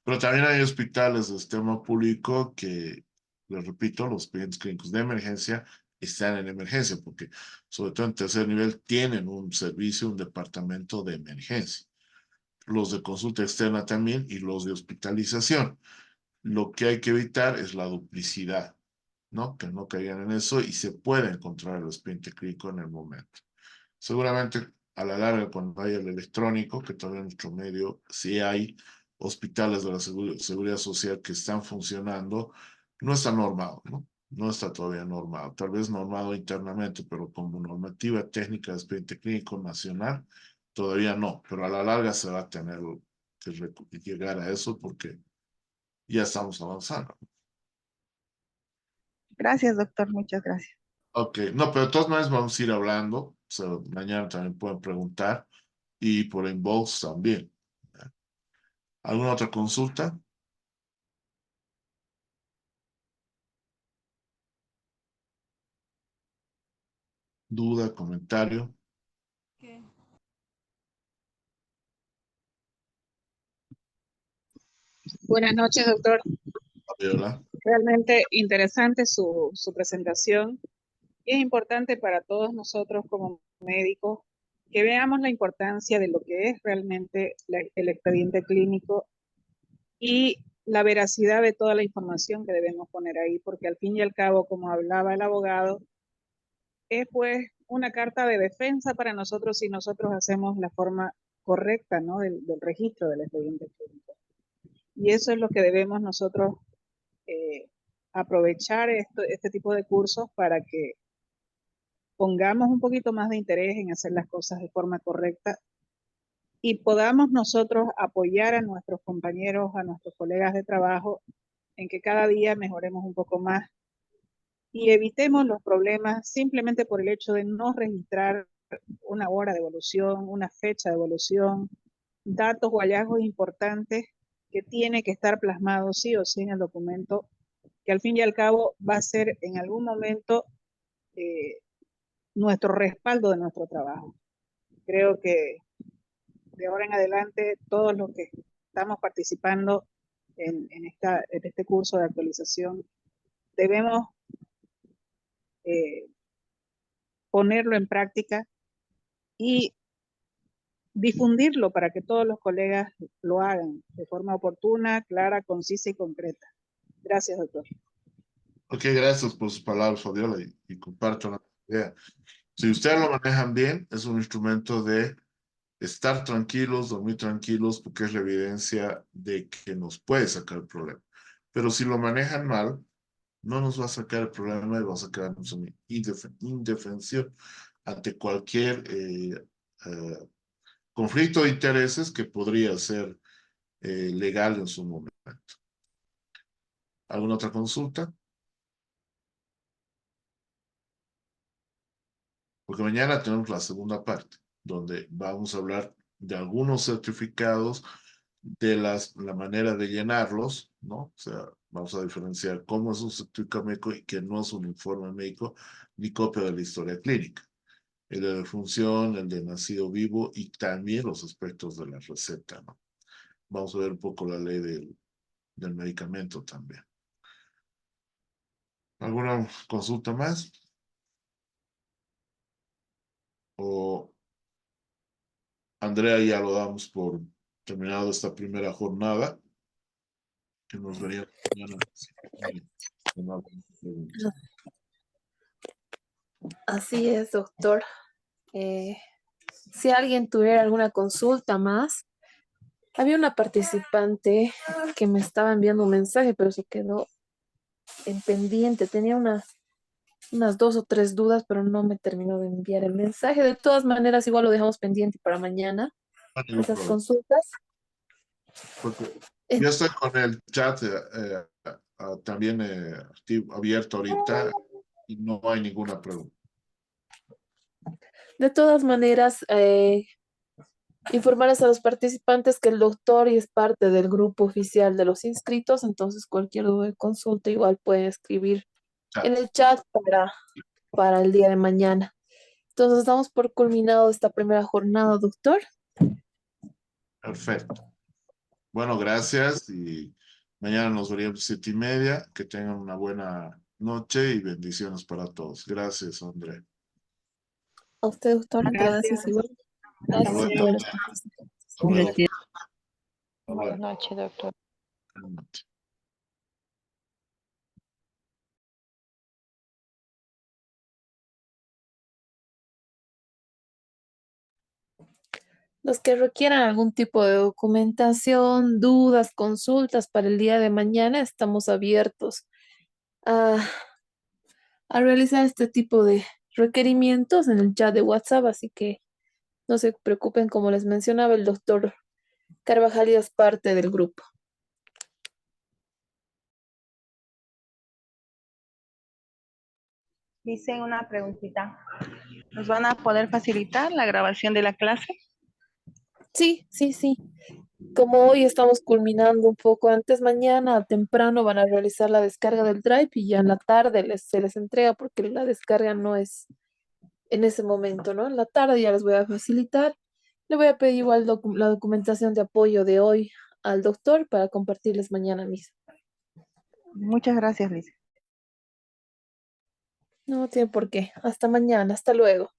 Pero también hay hospitales del sistema público que, les repito, los expedientes clínicos de emergencia están en emergencia, porque sobre todo en tercer nivel tienen un servicio, un departamento de emergencia. Los de consulta externa también y los de hospitalización. Lo que hay que evitar es la duplicidad, ¿no? Que no caigan en eso y se puede encontrar el expediente clínico en el momento. Seguramente a la larga, cuando haya el electrónico, que todavía en nuestro medio sí hay hospitales de la seguridad social que están funcionando, no está normado, ¿no? No está todavía normado. Tal vez normado internamente, pero como normativa técnica de expediente clínico nacional, todavía no. Pero a la larga se va a tener que llegar a eso porque ya estamos avanzando. Gracias, doctor, muchas gracias. Ok, no, pero de todas maneras vamos a ir hablando. O sea, mañana también pueden preguntar y por inbox también. ¿Alguna otra consulta? ¿Duda, comentario? Buenas noches, doctor. Fabiola. Realmente interesante su presentación. Y es importante para todos nosotros como médicos que veamos la importancia de lo que es realmente el expediente clínico y la veracidad de toda la información que debemos poner ahí, porque al fin y al cabo, como hablaba el abogado, es pues una carta de defensa para nosotros si nosotros hacemos la forma correcta, ¿no? del registro del expediente clínico. Y eso es lo que debemos nosotros aprovechar este tipo de cursos para que pongamos un poquito más de interés en hacer las cosas de forma correcta y podamos nosotros apoyar a nuestros compañeros, a nuestros colegas de trabajo en que cada día mejoremos un poco más y evitemos los problemas simplemente por el hecho de no registrar una hora de evolución, una fecha de evolución, datos o hallazgos importantes que tiene que estar plasmado sí o sí en el documento, que al fin y al cabo va a ser en algún momento nuestro respaldo de nuestro trabajo. Creo que de ahora en adelante todos los que estamos participando en este curso de actualización debemos ponerlo en práctica y difundirlo para que todos los colegas lo hagan de forma oportuna, clara, concisa y concreta. Gracias, doctor. Ok, gracias por sus palabras, Fabiola, y comparto la idea. Si ustedes lo manejan bien, es un instrumento de estar tranquilos, dormir tranquilos, porque es la evidencia de que nos puede sacar el problema. Pero si lo manejan mal, no nos va a sacar el problema y vamos a quedarnos en indefensión ante cualquier conflicto de intereses que podría ser legal en su momento. ¿Alguna otra consulta? Porque mañana tenemos la segunda parte, donde vamos a hablar de algunos certificados, de la manera de llenarlos, ¿no? O sea, vamos a diferenciar cómo es un certificado médico y que no es un informe médico ni copia de la historia clínica. El de defunción, el de nacido vivo y también los aspectos de la receta, ¿no? Vamos a ver un poco la ley del medicamento también. ¿Alguna consulta más? O Andrea, ya lo damos por terminado esta primera jornada, que nos vería mañana. Así es, doctor. Si alguien tuviera alguna consulta más, había una participante que me estaba enviando un mensaje, pero se quedó en pendiente. Tenía unas 2 o 3 dudas, pero no me terminó de enviar el mensaje. De todas maneras, igual lo dejamos pendiente para mañana, No hay ningún esas problema. consultas. Porque yo estoy con el chat también abierto ahorita y no hay ninguna pregunta. De todas maneras, informarles a los participantes que el doctor es parte del grupo oficial de los inscritos, entonces cualquier duda de consulta igual pueden escribir en el chat para el día de mañana. Entonces damos por culminado esta primera jornada, doctor. Perfecto. Bueno, gracias y mañana nos veremos 7:30. Que tengan una buena noche y bendiciones para todos. Gracias, André. A usted, doctor, gracias igual. Gracias a todos los participantes. Hasta luego. Buenas noches, doctor. Buenas noches. Los que requieran algún tipo de documentación, dudas, consultas para el día de mañana, estamos abiertos a realizar este tipo de requerimientos en el chat de WhatsApp, así que no se preocupen, como les mencionaba, el doctor Carvajal es parte del grupo. Dicen una preguntita. ¿Nos van a poder facilitar la grabación de la clase? Sí. Como hoy estamos culminando un poco antes, mañana temprano van a realizar la descarga del Drive y ya en la tarde se les entrega porque la descarga no es en ese momento, ¿no? En la tarde ya les voy a facilitar. Le voy a pedir igual la documentación de apoyo de hoy al doctor para compartirles mañana mismo. Muchas gracias, Liz. No tiene por qué. Hasta mañana. Hasta luego.